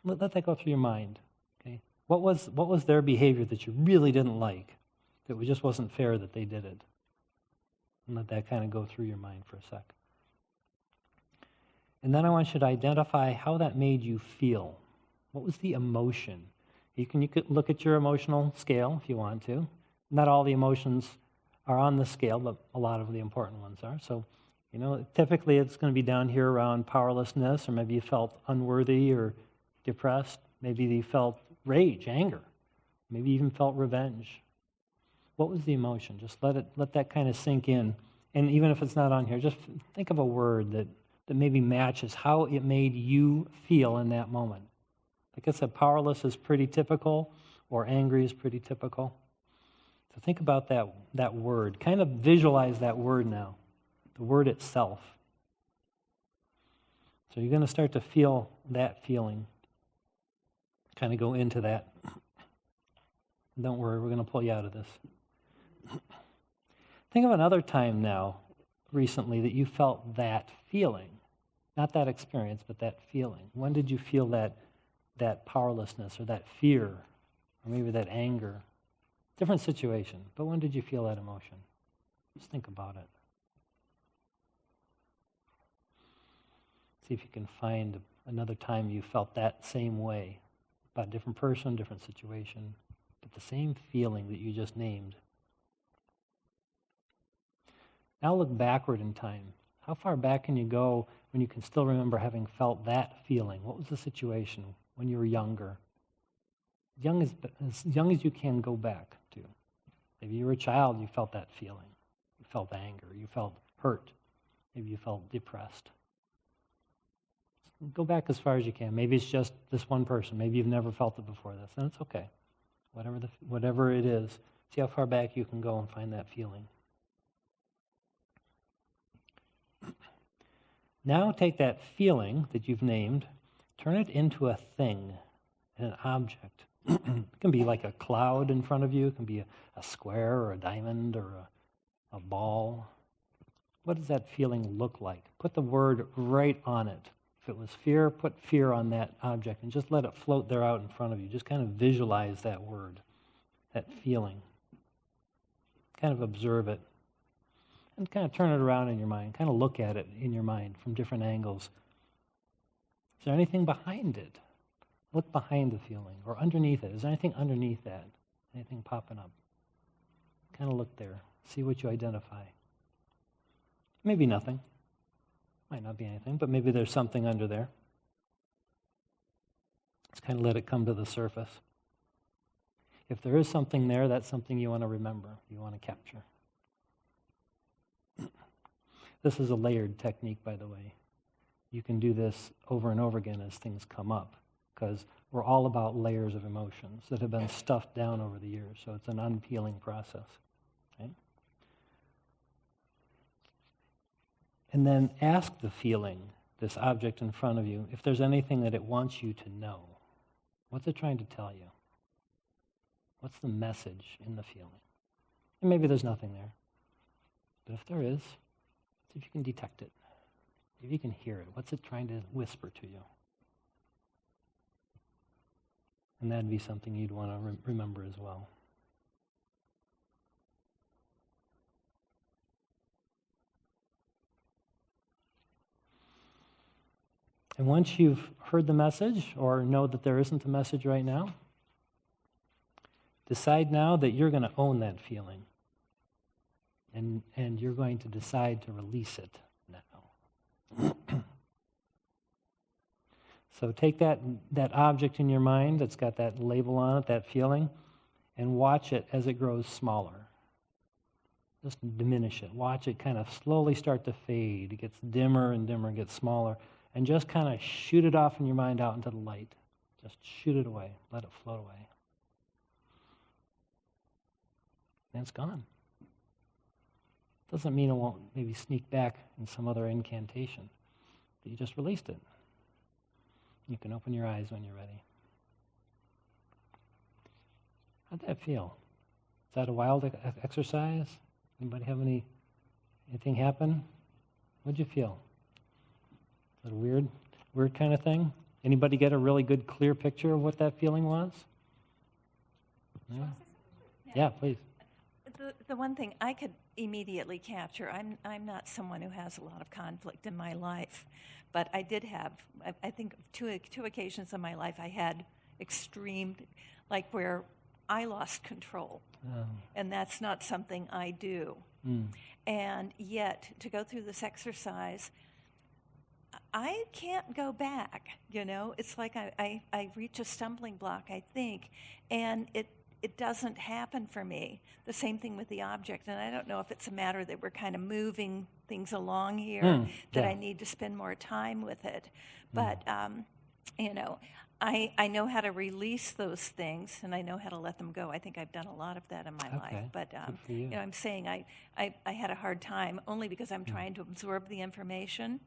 Let that go through your mind. Okay? What was their behavior that you really didn't like, that it just wasn't fair that they did it? And let that kind of go through your mind for a sec. And then I want you to identify how that made you feel. What was the emotion? You could look at your emotional scale if you want to. Not all the emotions are on the scale, but a lot of the important ones are. So, typically it's going to be down here around powerlessness, or maybe you felt unworthy or depressed. Maybe you felt rage, anger. Maybe you even felt revenge. What was the emotion? Just let that kind of sink in. And even if it's not on here, just think of a word that maybe matches how it made you feel in that moment. Like I said, powerless is pretty typical, or angry is pretty typical. So think about that word. Kind of visualize that word now. The word itself. So you're going to start to feel that feeling. Kind of go into that. Don't worry, we're going to pull you out of this. Think of another time now, recently, that you felt that feeling. Not that experience, but that feeling. When did you feel that powerlessness or that fear or maybe that anger? Different situation, but when did you feel that emotion? Just think about it. See if you can find another time you felt that same way about a different person, different situation, but the same feeling that you just named. Now look backward in time. How far back can you go when you can still remember having felt that feeling? What was the situation when you were younger? As young as you can go back to. Maybe you were a child, you felt that feeling. You felt anger, you felt hurt. Maybe you felt depressed. Go back as far as you can. Maybe it's just this one person. Maybe you've never felt it before this, and it's okay. Whatever it is, see how far back you can go and find that feeling. Now take that feeling that you've named, turn it into a thing, an object. It can be like a cloud in front of you. It can be a square or a diamond or a ball. What does that feeling look like? Put the word right on it. If it was fear, put fear on that object and just let it float there out in front of you. Just kind of visualize that word, that feeling. Kind of observe it. And kind of turn it around in your mind. Kind of look at it in your mind from different angles. Is there anything behind it? Look behind the feeling or underneath it. Is there anything underneath that? Anything popping up? Kind of look there. See what you identify. Maybe nothing. Might not be anything, but maybe there's something under there. Just kind of let it come to the surface. If there is something there, that's something you want to remember, you want to capture. This is a layered technique, by the way. You can do this over and over again as things come up, because we're all about layers of emotions that have been stuffed down over the years, so it's an unpeeling process. Right? And then ask the feeling, this object in front of you, if there's anything that it wants you to know. What's it trying to tell you? What's the message in the feeling? And maybe there's nothing there. But if there is, see if you can detect it. See if you can hear it. What's it trying to whisper to you? And that'd be something you'd want to remember as well. And once you've heard the message or know that there isn't a message right now, decide now that you're going to own that feeling. And you're going to decide to release it now. So take that object in your mind that's got that label on it, that feeling, and watch it as it grows smaller. Just diminish it. Watch it kind of slowly start to fade. It gets dimmer and dimmer, gets smaller. And just kind of shoot it off in your mind out into the light. Just shoot it away. Let it float away. And it's gone. Doesn't mean it won't maybe sneak back in some other incantation. But you just released it. You can open your eyes when you're ready. How'd that feel? Is that a wild exercise? Anybody have anything happen? What'd you feel? Is it a weird kind of thing? Anybody get a really good, clear picture of what that feeling was? Yeah, please. The one thing I could immediately capture, I'm not someone who has a lot of conflict in my life, but I did have, I think, two occasions in my life I had extreme, like where I lost control, and that's not something I do. And yet, to go through this exercise, I can't go back, It's like I reach a stumbling block, I think, and it doesn't happen for me. The same thing with the object, and I don't know if it's a matter that we're kind of moving things along here, that I need to spend more time with it. But, I know how to release those things, and I know how to let them go. I think I've done a lot of that in my life. But, I'm saying I had a hard time only because I'm trying to absorb the information.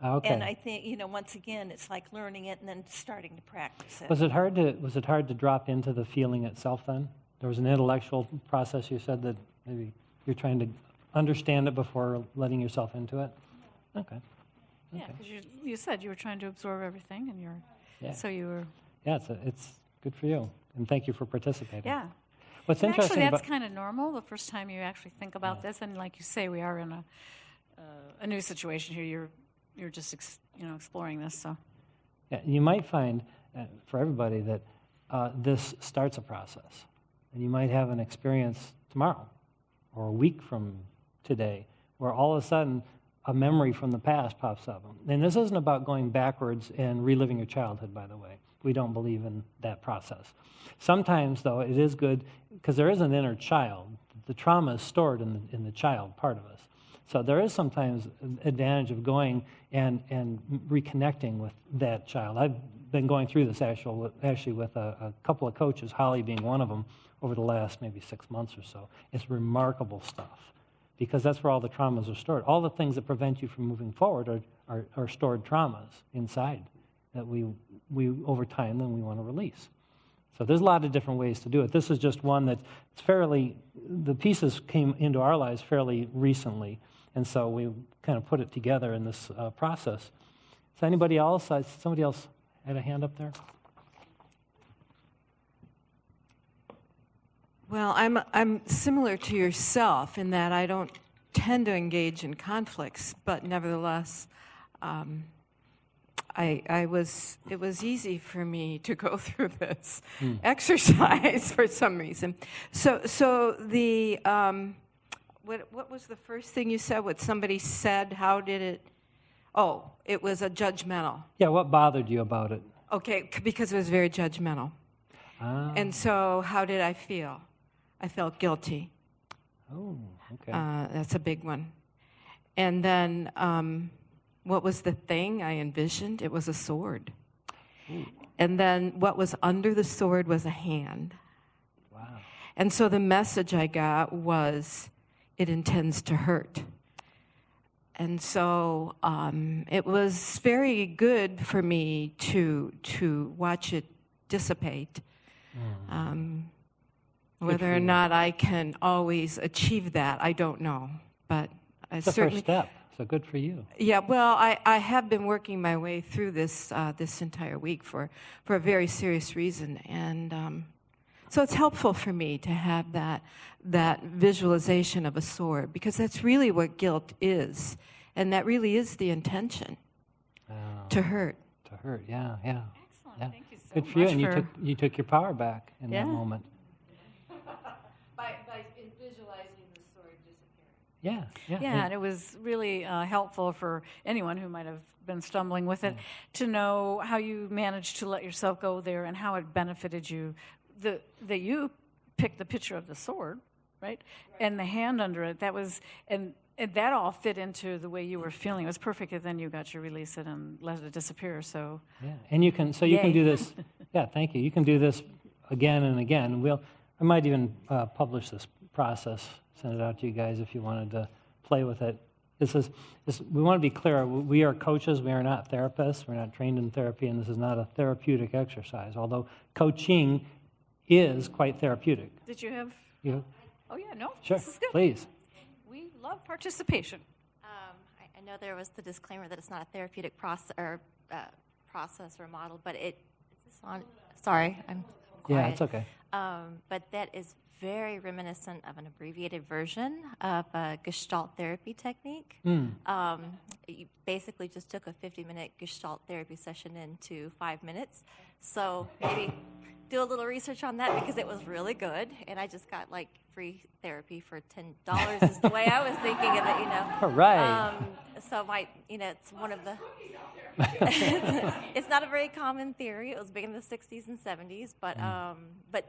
Okay. And I think, once again, it's like learning it and then starting to practice it. Was it hard to drop into the feeling itself then? There was an intellectual process, you said, that maybe you're trying to understand it before letting yourself into it? Okay. Yeah, because you said you were trying to absorb everything, and so you were... Yeah, it's good for you, and thank you for participating. Yeah. What's and interesting actually, that's kind of normal the first time you actually think about this, and like you say, we are in a new situation here. You're just exploring this, so. Yeah, you might find, for everybody, that this starts a process. And you might have an experience tomorrow or a week from today where all of a sudden a memory from the past pops up. And this isn't about going backwards and reliving your childhood, by the way. We don't believe in that process. Sometimes, though, it is good because there is an inner child. The trauma is stored in the child part of us. So there is sometimes an advantage of going and reconnecting with that child. I've been going through this actually with a couple of coaches, Holly being one of them, over the last maybe 6 months or so. It's remarkable stuff because that's where all the traumas are stored. All the things that prevent you from moving forward are stored traumas inside that we over time then we want to release. So there's a lot of different ways to do it. This is just one that's the pieces came into our lives fairly recently. And so we kind of put it together in this process. So anybody else? Somebody else had a hand up there? Well, I'm similar to yourself in that I don't tend to engage in conflicts, but nevertheless, it was easy for me to go through this exercise for some reason. So the what was the first thing you said? What somebody said? How did it? Oh, it was a judgmental. Yeah, what bothered you about it? Okay, because it was very judgmental. And so how did I feel? I felt guilty. Oh, okay. That's a big one. And then what was the thing I envisioned? It was a sword. Ooh. And then what was under the sword was a hand. Wow. And so the message I got was, it intends to hurt. And so it was very good for me to watch it dissipate. Whether or not I can always achieve that, I don't know. But I It's the certainly. first step, so good for you. Yeah, well, I have been working my way through this this entire week for a very serious reason, and so it's helpful for me to have that visualization of a sword, because that's really what guilt is, and that really is the intention, to hurt. To hurt, yeah. Excellent. Yeah. Thank you so Good for you, much and for you took your power back in that Yeah. moment. By visualizing the sword disappearing. Yeah. Yeah, and it was really helpful for anyone who might have been stumbling with it to know how you managed to let yourself go there and how it benefited you. That you picked the picture of the sword, right? And the hand under it, that was, and that all fit into the way you were feeling. It was perfect, and then you got to release it and let it disappear, so. Yeah, and you can Yay. do this. Yeah, thank you. You can do this again and again. I might even publish this process, send it out to you guys if you wanted to play with it. We want to be clear. We are coaches. We are not therapists. We're not trained in therapy, and this is not a therapeutic exercise. Although coaching is quite therapeutic. Did you have? Oh yeah, no. Sure, This is good. please. We love participation. I know there was the disclaimer that it's not a therapeutic process or model, but is this on? Sorry, I'm quiet. Yeah, it's okay. But that is very reminiscent of an abbreviated version of a Gestalt therapy technique. You basically just took a 50-minute Gestalt therapy session into 5 minutes. So maybe do a little research on that, because it was really good, and I just got like free therapy for $10 is the way I was thinking of it, All right. So it's one of the. It's not a very common theory. It was big in the 60s and 70s, but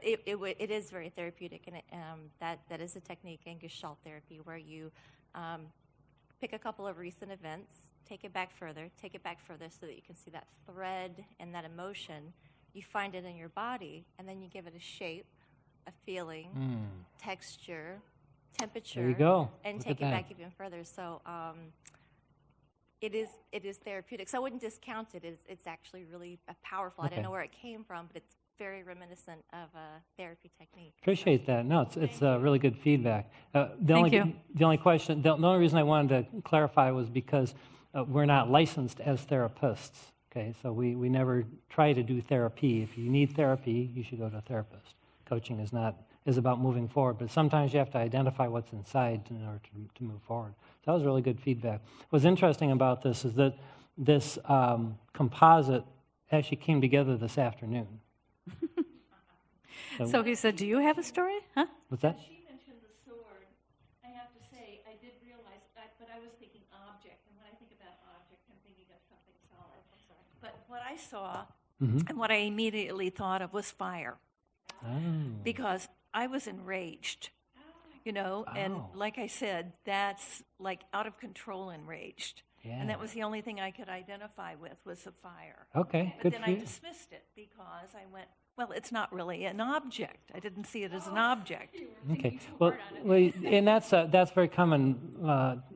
it is very therapeutic, and that is a technique in Gestalt therapy where you pick a couple of recent events, take it back further, so that you can see that thread and that emotion. You find it in your body, and then you give it a shape, a feeling, texture, temperature. There you go. And Look take at it that. back even further. So it is therapeutic. So I wouldn't discount it. It's actually really powerful. I Okay. don't know where it came from, but it's very reminiscent of a therapy technique. Appreciate that. No, it's really good feedback. The Thank you. only reason I wanted to clarify was because we're not licensed as therapists. Okay, so we never try to do therapy. If you need therapy, you should go to a therapist. Coaching is about moving forward, but sometimes you have to identify what's inside in order to move forward. So that was really good feedback. What's interesting about this is that this composite actually came together this afternoon. So he said, "Do you have a story?" Huh? What's that? She mentioned the sword. I have to say, I did realize that, but I was thinking object, and when I think about object, I'm thinking of something solid. But what I saw and what I immediately thought of was fire, because I was enraged, and like I said, that's like out of control enraged. Yeah. And that was the only thing I could identify with was the fire. Okay, But good then for I you. dismissed it because I went, well, it's not really an object. I didn't see it as an object. Okay. Well, and that's very common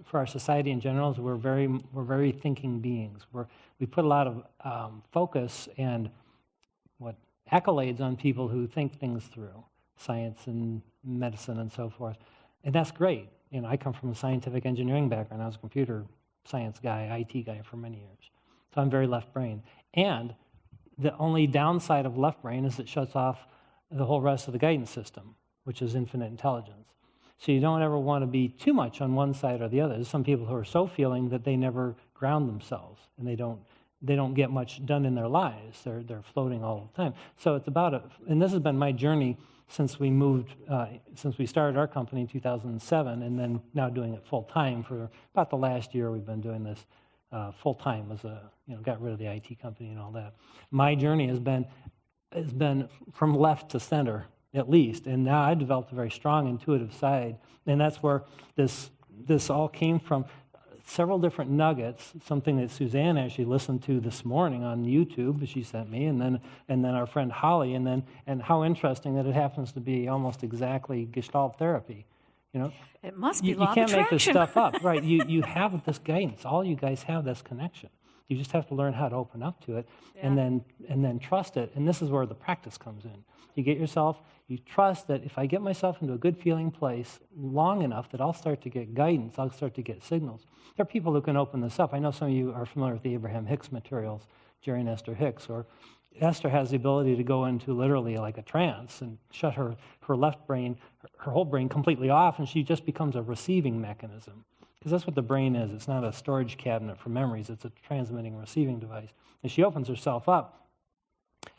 for our society in general. Is we're very thinking beings. We put a lot of focus and accolades on people who think things through, science and medicine and so forth, and that's great. I come from a scientific engineering background. I was a computer science guy, IT guy for many years. So I'm very left brain. And the only downside of left brain is it shuts off the whole rest of the guidance system, which is infinite intelligence. So you don't ever want to be too much on one side or the other. There's some people who are so feeling that they never ground themselves, and they don't get much done in their lives. They're floating all the time. So it's about and this has been my journey since we started our company in 2007, and then now doing it full time for about the last year. We've been doing this full time as got rid of the IT company and all that. My journey has been from left to center, at least, and now I developed a very strong intuitive side, and that's where this all came from. Several different nuggets, something that Suzanne actually listened to this morning on YouTube, she sent me, and then our friend Holly, and how interesting that it happens to be almost exactly Gestalt therapy. It must be you law of can't make this attraction. stuff up, right? You have this guidance. All you guys have this connection. You just have to learn how to open up to it, and then trust it. And this is where the practice comes in. You trust that if I get myself into a good feeling place long enough that I'll start to get guidance, I'll start to get signals. There are people who can open this up. I know some of you are familiar with the Abraham Hicks materials, Jerry and Esther Hicks, or Esther has the ability to go into literally like a trance and shut her left brain, her whole brain completely off, and she just becomes a receiving mechanism. Because that's what the brain is. It's not a storage cabinet for memories. It's a transmitting receiving device. And she opens herself up,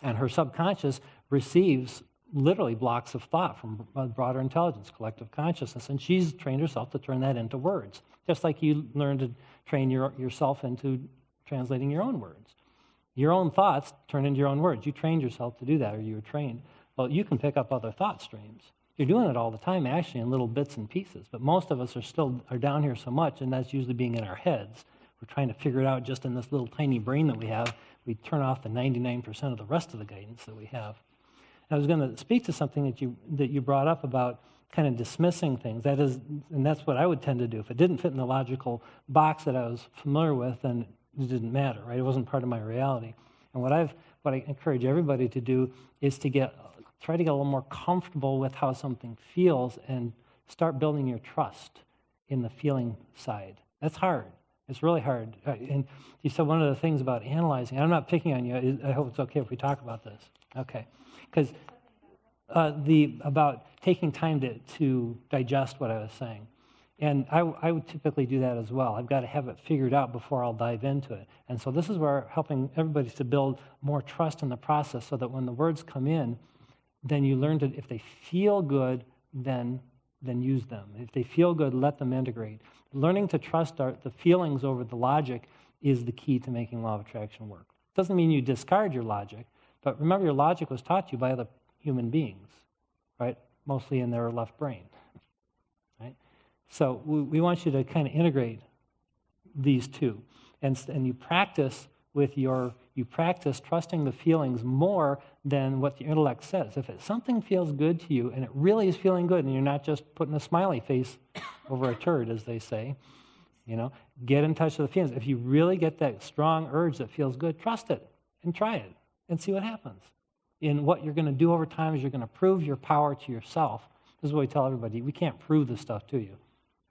and her subconscious receives literally blocks of thought from broader intelligence, collective consciousness, and she's trained herself to turn that into words, just like you learn to train yourself into translating your own words. Your own thoughts turn into your own words. You trained yourself to do that, or you were trained. Well, you can pick up other thought streams. You're doing it all the time, actually, in little bits and pieces, but most of us are down here so much, and that's usually being in our heads. We're trying to figure it out just in this little tiny brain that we have. We turn off the 99% of the rest of the guidance that we have. I was going to speak to something that you brought up about kind of dismissing things. And that's what I would tend to do. If it didn't fit in the logical box that I was familiar with, then it didn't matter, right? It wasn't part of my reality. And what I encourage everybody to do is to try to get a little more comfortable with how something feels and start building your trust in the feeling side. That's hard. It's really hard. And you said one of the things about analyzing, I'm not picking on you. I hope it's okay if we talk about this. Okay. Because about taking time to digest what I was saying. And I would typically do that as well. I've got to have it figured out before I'll dive into it. And so this is where helping everybody to build more trust in the process so that when the words come in, then you learn to, if they feel good, then use them. If they feel good, let them integrate. Learning to trust the feelings over the logic is the key to making law of attraction work. Doesn't mean you discard your logic, but remember your logic was taught to you by other human beings, right? Mostly in their left brain, right? So we want you to kind of integrate these two. And you practice trusting the feelings more than what the intellect says. If something feels good to you, and it really is feeling good, and you're not just putting a smiley face over a turd, as they say, get in touch with the feelings. If you really get that strong urge that feels good, trust it and try it and see what happens. And what you're going to do over time is you're going to prove your power to yourself. This is what we tell everybody. We can't prove this stuff to you,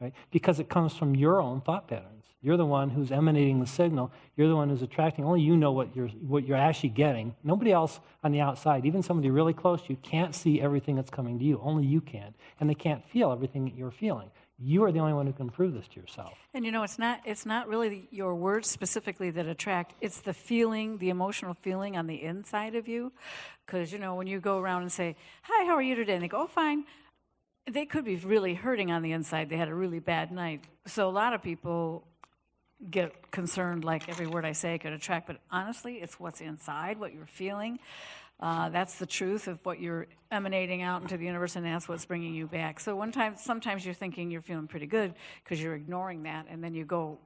right? Because it comes from your own thought patterns. You're the one who's emanating the signal. You're the one who's attracting. Only you know what you're actually getting. Nobody else on the outside, even somebody really close to you, can't see everything that's coming to you. Only you can. And they can't feel everything that you're feeling. You are the only one who can prove this to yourself. And it's not really your words specifically that attract. It's the feeling, the emotional feeling on the inside of you. Because, when you go around and say, hi, how are you today? And they go, oh, fine. They could be really hurting on the inside. They had a really bad night. So a lot of people get concerned like every word I say could attract. But honestly, it's what's inside, what you're feeling. That's the truth of what you're emanating out into the universe, and that's what's bringing you back. So sometimes you're thinking you're feeling pretty good because you're ignoring that, and then you go,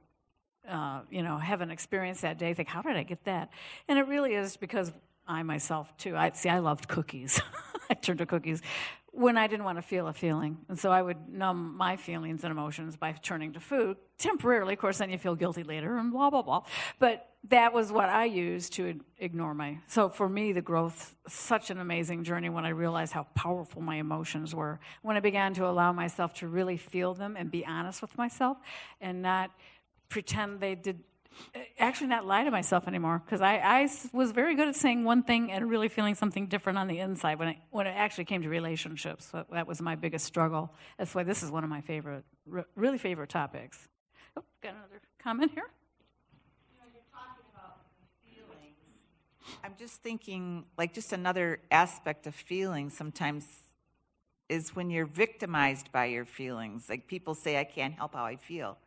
have an experience that day, think, how did I get that? And it really is because I myself, too, I loved cookies. I turned to cookies when I didn't want to feel a feeling. And so I would numb my feelings and emotions by turning to food temporarily. Of course, then you feel guilty later and blah, blah, blah. But that was what I used to ignore so for me, the growth, such an amazing journey when I realized how powerful my emotions were. When I began to allow myself to really feel them and be honest with myself and not pretend they did, actually not lie to myself anymore, because I was very good at saying one thing and really feeling something different on the inside when it actually came to relationships. So that was my biggest struggle. That's why this is one of my really favorite topics. Oh, got another comment here? I'm just thinking, like, just another aspect of feelings sometimes is when you're victimized by your feelings. Like, people say, I can't help how I feel.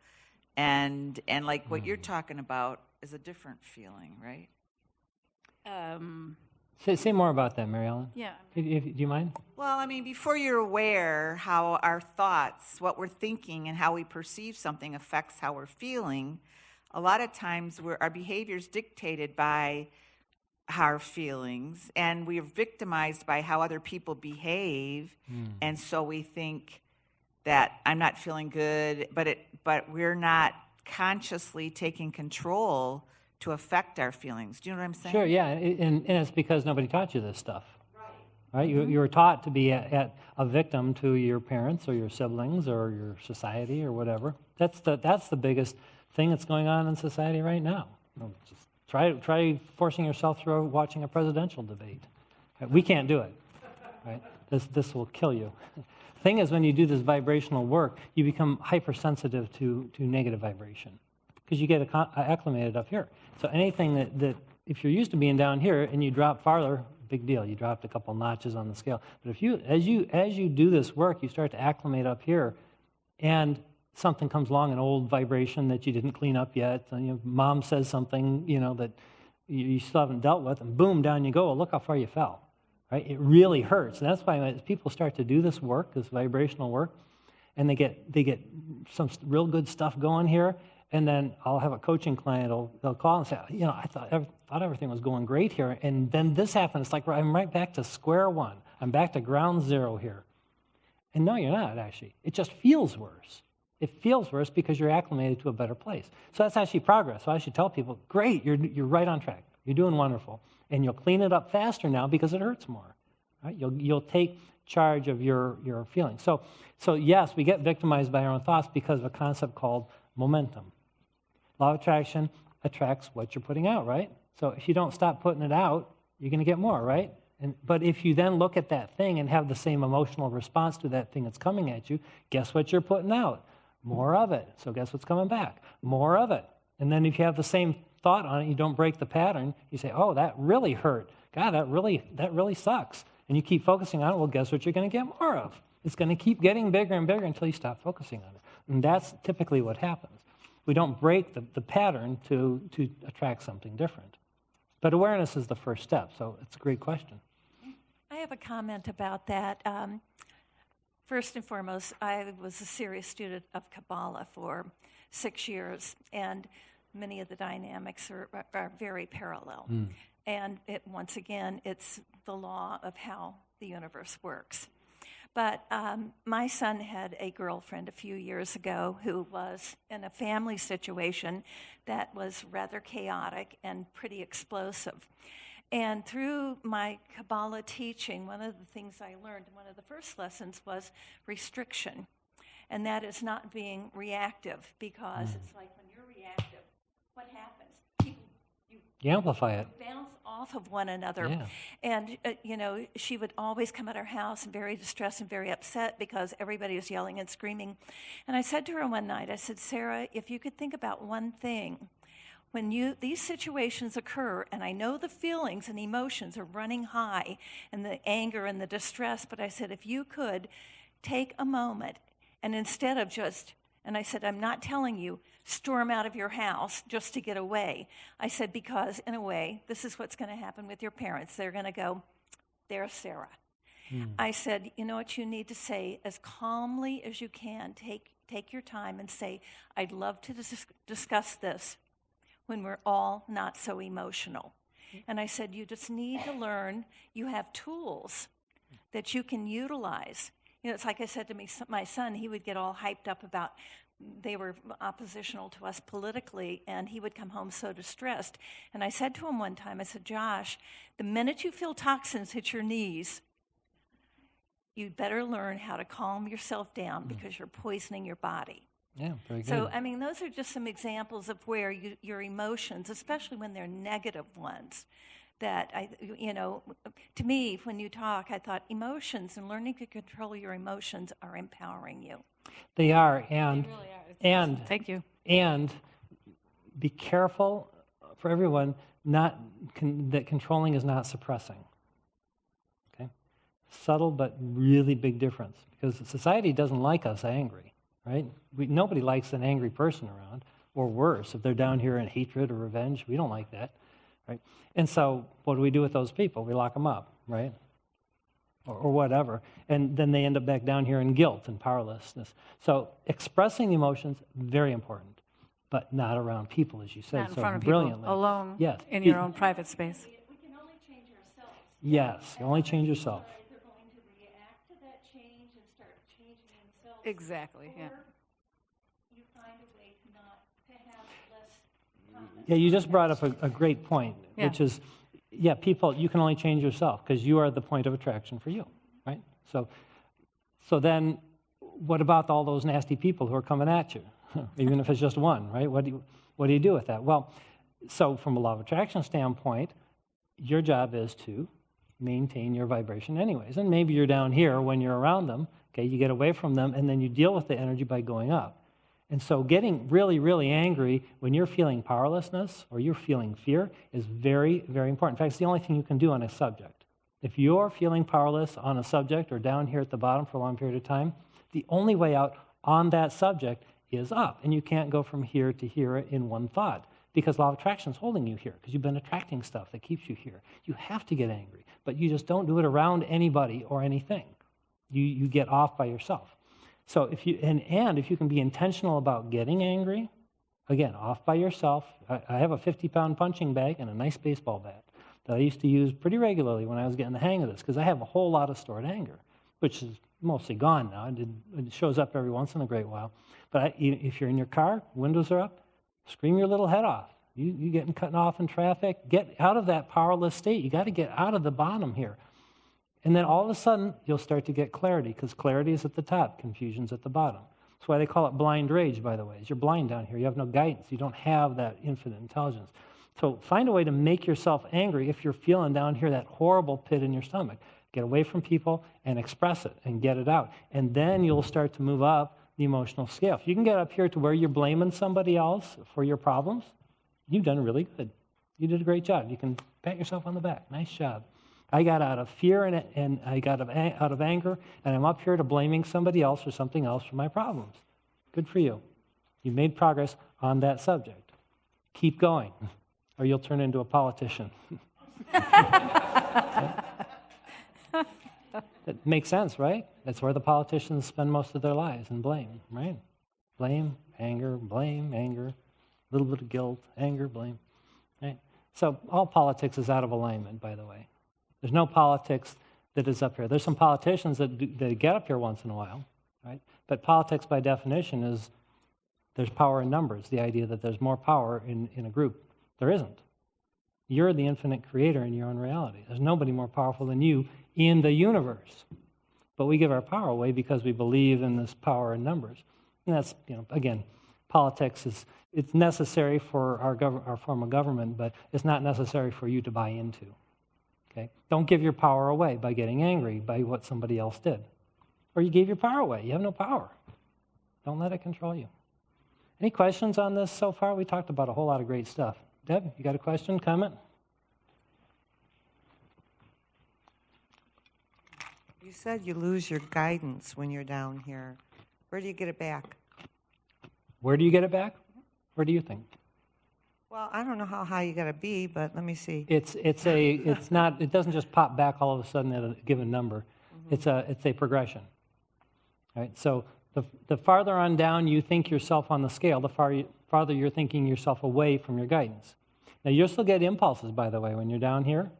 And like what you're talking about is a different feeling, right? Say more about that, Mary Ellen. Yeah. Do you mind? Well, I mean, before you're aware how our thoughts, what we're thinking, and how we perceive something affects how we're feeling, a lot of times our behavior is dictated by our feelings, and we are victimized by how other people behave, and so we think that I'm not feeling good, but we're not consciously taking control to affect our feelings. Do you know what I'm saying? Sure, yeah, and it's because nobody taught you this stuff. Right? You were taught to be a victim to your parents or your siblings or your society or whatever. That's the biggest thing that's going on in society right now. Just try forcing yourself through watching a presidential debate. We can't do it. Right? This will kill you. Thing is, when you do this vibrational work, you become hypersensitive to negative vibration because you get acclimated up here. So anything that if you're used to being down here and you drop farther, big deal. You dropped a couple notches on the scale. But as you do this work, you start to acclimate up here, and something comes along, an old vibration that you didn't clean up yet. And, mom says something, that you still haven't dealt with, and boom, down you go. Well, look how far you fell. Right? It really hurts. And that's why when people start to do this work, this vibrational work, and they get some real good stuff going here, and then I'll have a coaching client, they'll call and say, I thought everything was going great here, and then this happened. It's like I'm right back to square one. I'm back to ground zero here. And no, you're not, actually. It just feels worse. It feels worse because you're acclimated to a better place. So that's actually progress. So I should tell people, great, you're right on track. You're doing wonderful. And you'll clean it up faster now because it hurts more. Right? You'll take charge of your feelings. So yes, we get victimized by our own thoughts because of a concept called momentum. Law of attraction attracts what you're putting out, right? So if you don't stop putting it out, you're going to get more, right? But if you then look at that thing and have the same emotional response to that thing that's coming at you, guess what you're putting out? More of it. So guess what's coming back? More of it. And then if you have the same thought on it, you don't break the pattern, you say, oh, that really hurt. God, that really sucks. And you keep focusing on it, well, guess what you're going to get more of? It's going to keep getting bigger and bigger until you stop focusing on it. And that's typically what happens. We don't break the pattern to attract something different. But awareness is the first step, so it's a great question. I have a comment about that. First and foremost, I was a serious student of Kabbalah for 6 years, and many of the dynamics are very parallel. And once again, it's the law of how the universe works. But my son had a girlfriend a few years ago who was in a family situation that was rather chaotic and pretty explosive. And through my Kabbalah teaching, one of the things I learned, one of the first lessons was restriction. And that is not being reactive, because it's like when you're reactive, what happens? You amplify it. Bounce off of one another. Yeah. And, she would always come at our house and very distressed and very upset because everybody was yelling and screaming. And I said to her one night, I said, Sarah, if you could think about one thing, when these situations occur, and I know the feelings and emotions are running high, and the anger and the distress, but I said, if you could take a moment, and instead of and I said, I'm not telling you, storm out of your house just to get away. I said, because in a way, this is what's going to happen with your parents. They're going to go, there's Sarah. I said, you know what you need to say as calmly as you can. Take your time and say, I'd love to discuss this when we're all not so emotional. And I said, you just need to learn, you have tools that you can utilize You know, it's like I said to my son, he would get all hyped up about they were oppositional to us politically, and he would come home so distressed. And I said to him one time, I said, Josh, the minute you feel toxins hit your knees, you better learn how to calm yourself down because you're poisoning your body. Yeah, very good. So, I mean, those are just some examples of where your emotions, especially when they're negative ones, that to me, when you talk, I thought emotions and learning to control your emotions are empowering you. They are, and They really are. and Thank you. and be careful for everyone that controlling is not suppressing. Okay, subtle but really big difference, because society doesn't like us angry, right? Nobody likes an angry person around, or worse, if they're down here in hatred or revenge, we don't like that, right? And so, what do we do with those people? We lock them up, right? Or whatever, and then they end up back down here in guilt and powerlessness. So expressing the emotions, very important, but not around people, as you said Not in so front of brilliantly. people, alone, Yes. in your own private space. We can only change ourselves. Yes, you only change yourself. They're going to react to that change and start changing themselves. Exactly, yeah. Or you find a way to have less. Yeah, you just brought up a great point, Yeah. which is, yeah, people, you can only change yourself because you are the point of attraction for you, right? So then, what about all those nasty people who are coming at you, even if it's just one, right? What do you do with that? Well, so from a law of attraction standpoint, your job is to maintain your vibration anyways. And maybe you're down here when you're around them, okay, you get away from them, and then you deal with the energy by going up. And so getting really, really angry when you're feeling powerlessness or you're feeling fear is very, very important. In fact, it's the only thing you can do on a subject. If you're feeling powerless on a subject or down here at the bottom for a long period of time, the only way out on that subject is up. And you can't go from here to here in one thought because law of attraction is holding you here because you've been attracting stuff that keeps you here. You have to get angry, but you just don't do it around anybody or anything. You get off by yourself. So if you if you can be intentional about getting angry, again, off by yourself. I have a 50-pound punching bag and a nice baseball bat that I used to use pretty regularly when I was getting the hang of this because I have a whole lot of stored anger, which is mostly gone now. It shows up every once in a great while. But if you're in your car, windows are up, scream your little head off. You getting cut off in traffic, get out of that powerless state. You got to get out of the bottom here. And then all of a sudden, you'll start to get clarity, because clarity is at the top, confusion's at the bottom. That's why they call it blind rage, by the way. You're blind down here. You have no guidance. You don't have that infinite intelligence. So find a way to make yourself angry if you're feeling down here that horrible pit in your stomach. Get away from people and express it and get it out. And then you'll start to move up the emotional scale. If you can get up here to where you're blaming somebody else for your problems, you've done really good. You did a great job. You can pat yourself on the back. Nice job. I got out of fear and I got out of anger, and I'm up here to blaming somebody else or something else for my problems. Good for you. You made progress on that subject. Keep going, or you'll turn into a politician. That makes sense, right? That's where the politicians spend most of their lives, in blame, right? Blame, anger, a little bit of guilt, anger, blame. Right? So all politics is out of alignment, by the way. There's no politics that is up here. There's some politicians that get up here once in a while, right? But politics, by definition, is there's power in numbers, the idea that there's more power in a group. There isn't. You're the infinite creator in your own reality. There's nobody more powerful than you in the universe. But we give our power away because we believe in this power in numbers. And that's, again, politics it's necessary for our form of government, but it's not necessary for you to buy into. Okay? Don't give your power away by getting angry by what somebody else did. Or you gave your power away. You have no power. Don't let it control you. Any questions on this so far? We talked about a whole lot of great stuff. Deb, you got a question, comment? You said you lose your guidance when you're down here. Where do you get it back? Where do you get it back? Where do you think? Well, I don't know how high you got to be, but let me see. It doesn't just pop back all of a sudden at a given number. Mm-hmm. It's a progression. Right? So the farther on down you think yourself on the scale, the farther you're thinking yourself away from your guidance. Now, you'll still get impulses, by the way, when you're down here,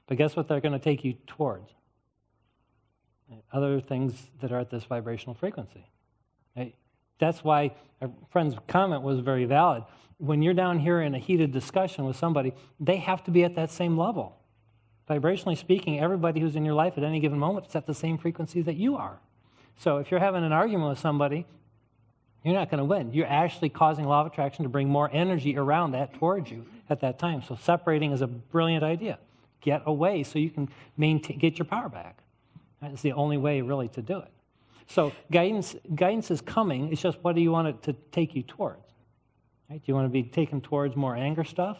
but guess what they're going to take you towards? other things that are at this vibrational frequency. Right? That's why our friend's comment was very valid. When you're down here in a heated discussion with somebody, they have to be at that same level. Vibrationally speaking, everybody who's in your life at any given moment is at the same frequency that you are. So if you're having an argument with somebody, you're not going to win. You're actually causing law of attraction to bring more energy around that towards you at that time. So separating is a brilliant idea. Get away so you can get your power back. That's the only way really to do it. So guidance is coming. It's just what do you want it to take you towards? Right? Do you want to be taken towards more anger stuff?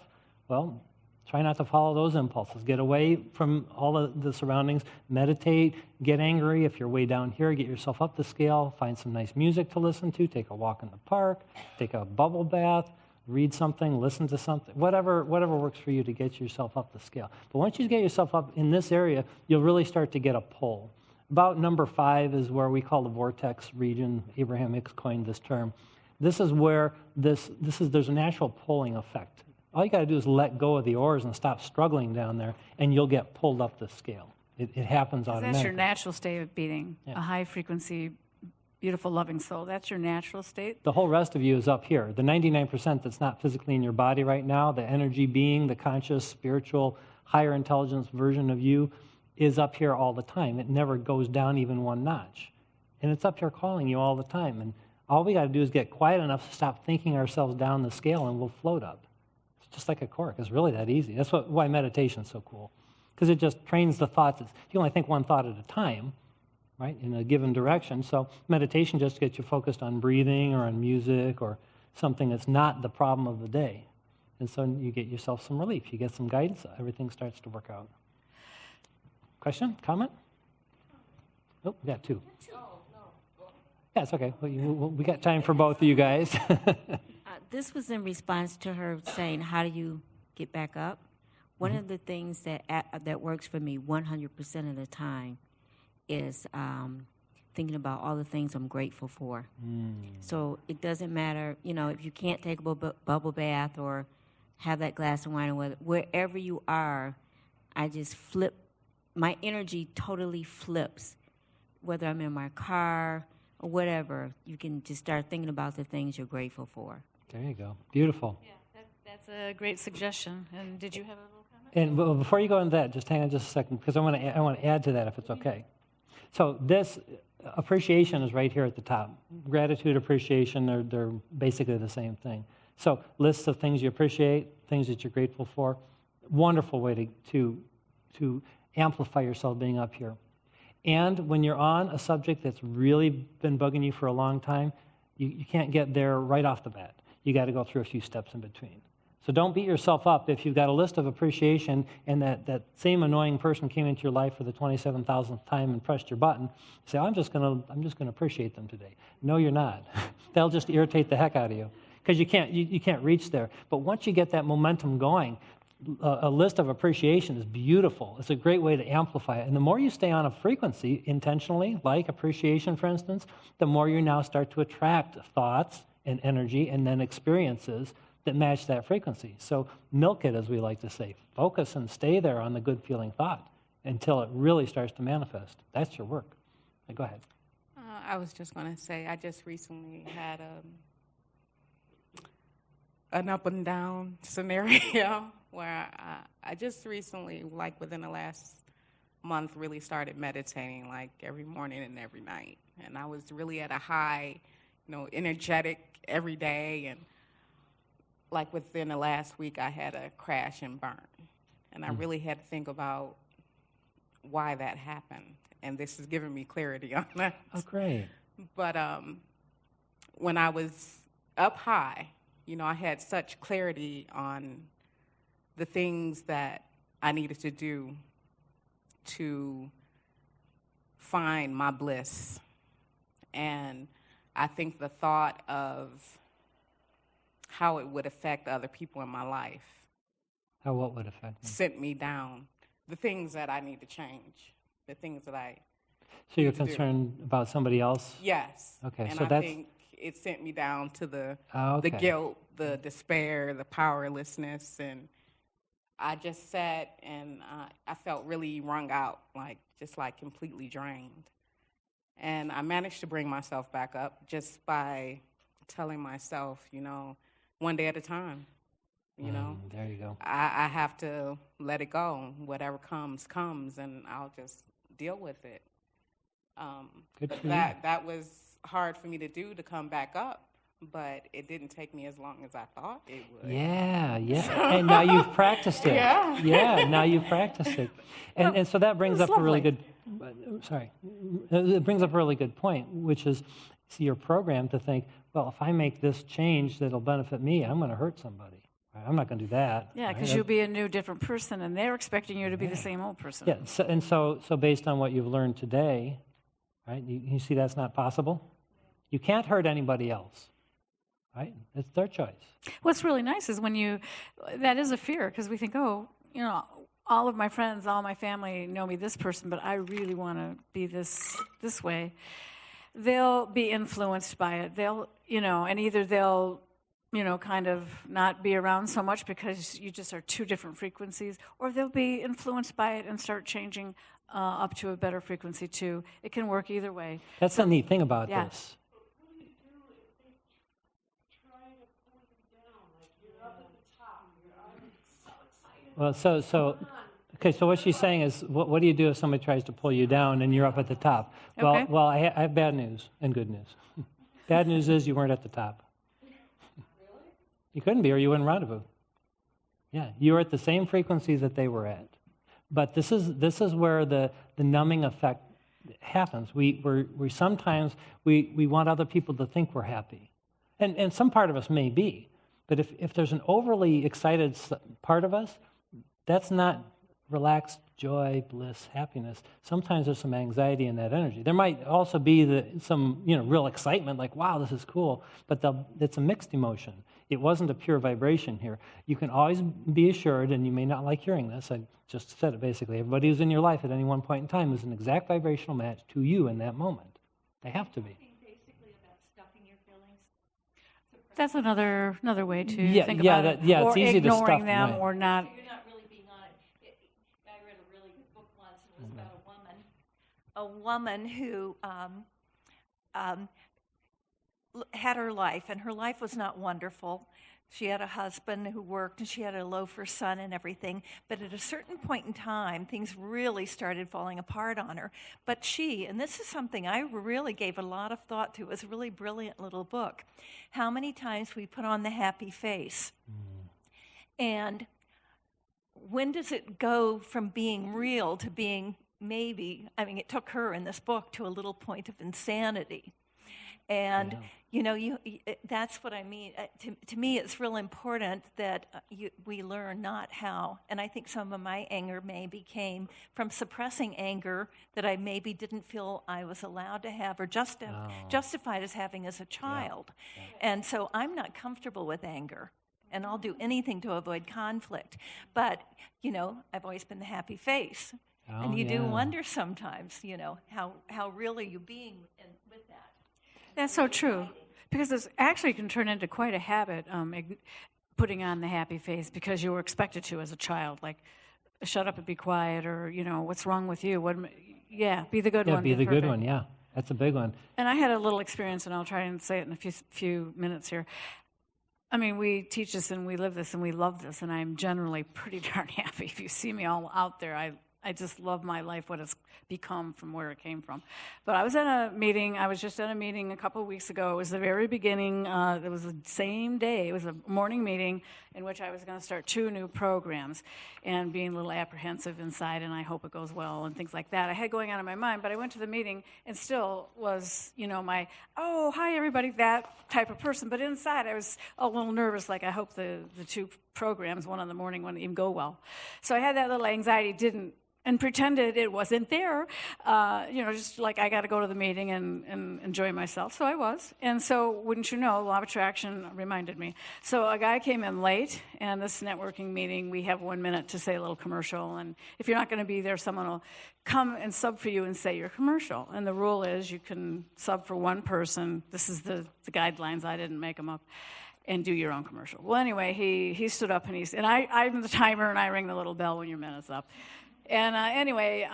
Well, try not to follow those impulses. Get away from all of the surroundings. Meditate. Get angry. If you're way down here, get yourself up the scale. Find some nice music to listen to. Take a walk in the park. Take a bubble bath. Read something. Listen to something. Whatever works for you to get yourself up the scale. But once you get yourself up in this area, you'll really start to get a pull. About number 5 is where we call the vortex region. Abraham Hicks coined this term. This is where there's a natural pulling effect. All you got to do is let go of the oars and stop struggling down there, and you'll get pulled up the scale. It happens automatically. That's your natural state of being, a high-frequency, beautiful, loving soul. That's your natural state. The whole rest of you is up here. The 99% that's not physically in your body right now, the energy being, the conscious, spiritual, higher intelligence version of you, is up here all the time. It never goes down even one notch. And it's up here calling you all the time. And all we got to do is get quiet enough to stop thinking ourselves down the scale, and we'll float up. It's just like a cork. It's really that easy. That's why meditation is so cool, because it just trains the thoughts. You only think one thought at a time, right, in a given direction. So meditation just gets you focused on breathing or on music or something that's not the problem of the day. And so you get yourself some relief. You get some guidance. Everything starts to work out. Question? Comment? Oh, we got 2. Yeah, it's okay. We got time for both of you guys. This was in response to her saying, how do you get back up? One of the things that works for me 100% of the time is thinking about all the things I'm grateful for. So it doesn't matter, if you can't take a bubble bath or have that glass of wine or wherever you are, I just flip. My energy totally flips. Whether I'm in my car or whatever, you can just start thinking about the things you're grateful for. There you go. Beautiful. Yeah, that's a great suggestion. And did you have a little comment? And before you go into that, just hang on just a second, because I want to add to that if it's okay. So this appreciation is right here at the top. Gratitude, appreciation, they're basically the same thing. So lists of things you appreciate, things that you're grateful for. Wonderful way to amplify yourself being up here. And when you're on a subject that's really been bugging you for a long time, you can't get there right off the bat. You got to go through a few steps in between. So don't beat yourself up if you've got a list of appreciation and that same annoying person came into your life for the 27,000th time and pressed your button. Say, I'm just gonna appreciate them today. No, you're not. They'll just irritate the heck out of you because you can't reach there. But once you get that momentum going, a list of appreciation is beautiful. It's a great way to amplify it. And the more you stay on a frequency intentionally, like appreciation, for instance, the more you now start to attract thoughts and energy and then experiences that match that frequency. So milk it, as we like to say. Focus and stay there on the good feeling thought until it really starts to manifest. That's your work. Go ahead. I was just going to say, I just recently had an up and down scenario where I just recently, like within the last month, really started meditating like every morning and every night. And I was really at a high, energetic every day. And like within the last week, I had a crash and burn. And I really had to think about why that happened. And this has given me clarity on that. Oh, great. But when I was up high, I had such clarity on the things that I needed to do to find my bliss. And I think the thought of how it would affect other people in my life. How what would affect me? Sent me down. The things that I need to change. The things that I So you're concerned about somebody else? Yes. Okay, and so I think it sent me down to the guilt, the despair, the powerlessness, and I just sat and I felt really wrung out, just completely drained. And I managed to bring myself back up just by telling myself, one day at a time, There you go. I have to let it go. Whatever comes, and I'll just deal with it. Good But for you. that was hard for me to do, to come back up. But it didn't take me as long as I thought it would. Yeah. And now you've practiced it. Yeah. Now you've practiced it. And so that brings up a really good, it brings up a really good point, which is, see, you're programmed to think, well, if I make this change that'll benefit me, I'm going to hurt somebody. Right? I'm not going to do that. Yeah, because right? you'll be a new, different person, and they're expecting you to be the same old person. Yeah, so based on what you've learned today, right, you see that's not possible? You can't hurt anybody else, right? It's their choice. What's really nice is that is a fear, because we think, all of my friends, all my family know me this person, but I really want to be this way. They'll be influenced by it. And either they'll, kind of not be around so much because you just are two different frequencies, or they'll be influenced by it and start changing up to a better frequency too. It can work either way. That's the neat thing about this. Well, so what she's saying is, what do you do if somebody tries to pull you down and you're up at the top? Okay. Well, I have bad news and good news. Bad news is you weren't at the top. You couldn't be, or you wouldn't rendezvous. Yeah, you were at the same frequencies that they were at. But this is where the numbing effect happens. We sometimes want other people to think we're happy, and some part of us may be. But if there's an overly excited part of us, that's not relaxed joy, bliss, happiness. Sometimes there's some anxiety in that energy. There might also be some real excitement, like, wow, this is cool, but it's a mixed emotion. It wasn't a pure vibration here. You can always be assured, and you may not like hearing this, I just said it basically, everybody who's in your life at any one point in time is an exact vibrational match to you in that moment. They have to be. Basically about stuffing your feelings. That's another way to think yeah, about it. yeah, or it's easy to ignoring stuff them, right. or not. You're not really being honest. I read a really good book once. It was about a woman who had her life, and her life was not wonderful. She had a husband who worked, and she had a loafer son and everything. But at a certain point in time, things really started falling apart on her. But she, and this is something I really gave a lot of thought to, it was a really brilliant little book, how many times we put on the happy face. And when does it go from being real to being maybe, it took her in this book to a little point of insanity. And, that's what I mean. To me, it's real important that we learn not how. And I think some of my anger maybe came from suppressing anger that I maybe didn't feel I was allowed to have or justified as having as a child. Yeah. And so I'm not comfortable with anger. And I'll do anything to avoid conflict. But, I've always been the happy face. And you do wonder sometimes, how real are you being with that? That's so true, because it actually can turn into quite a habit, putting on the happy face because you were expected to as a child, like shut up and be quiet, or what's wrong with you? Be the good one. Yeah, be the good one. Yeah, that's a big one. And I had a little experience, and I'll try and say it in a few minutes here. We teach this and we live this and we love this, and I'm generally pretty darn happy. If you see me all out there, I just love my life, what it's become from where it came from. But I was just at a meeting a couple of weeks ago. It was the very beginning. It was the same day. It was a morning meeting in which I was going to start 2 new programs, and being a little apprehensive inside, and I hope it goes well and things like that. I had going on in my mind, but I went to the meeting and still was, my, oh, hi, everybody, that type of person. But inside I was a little nervous, like I hope the 2 programs, one in the morning, wouldn't even go well. So I had that little anxiety, and pretended it wasn't there, just like I got to go to the meeting and enjoy myself. So I was. And so, wouldn't you know, law of attraction reminded me. So a guy came in late, and this networking meeting, we have 1 minute to say a little commercial. And if you're not going to be there, someone will come and sub for you and say your commercial. And the rule is you can sub for 1 person. This is the guidelines. I didn't make them up. And do your own commercial. Well, anyway, he stood up, and I'm the timer, and I ring the little bell when your minute's up. And anyway,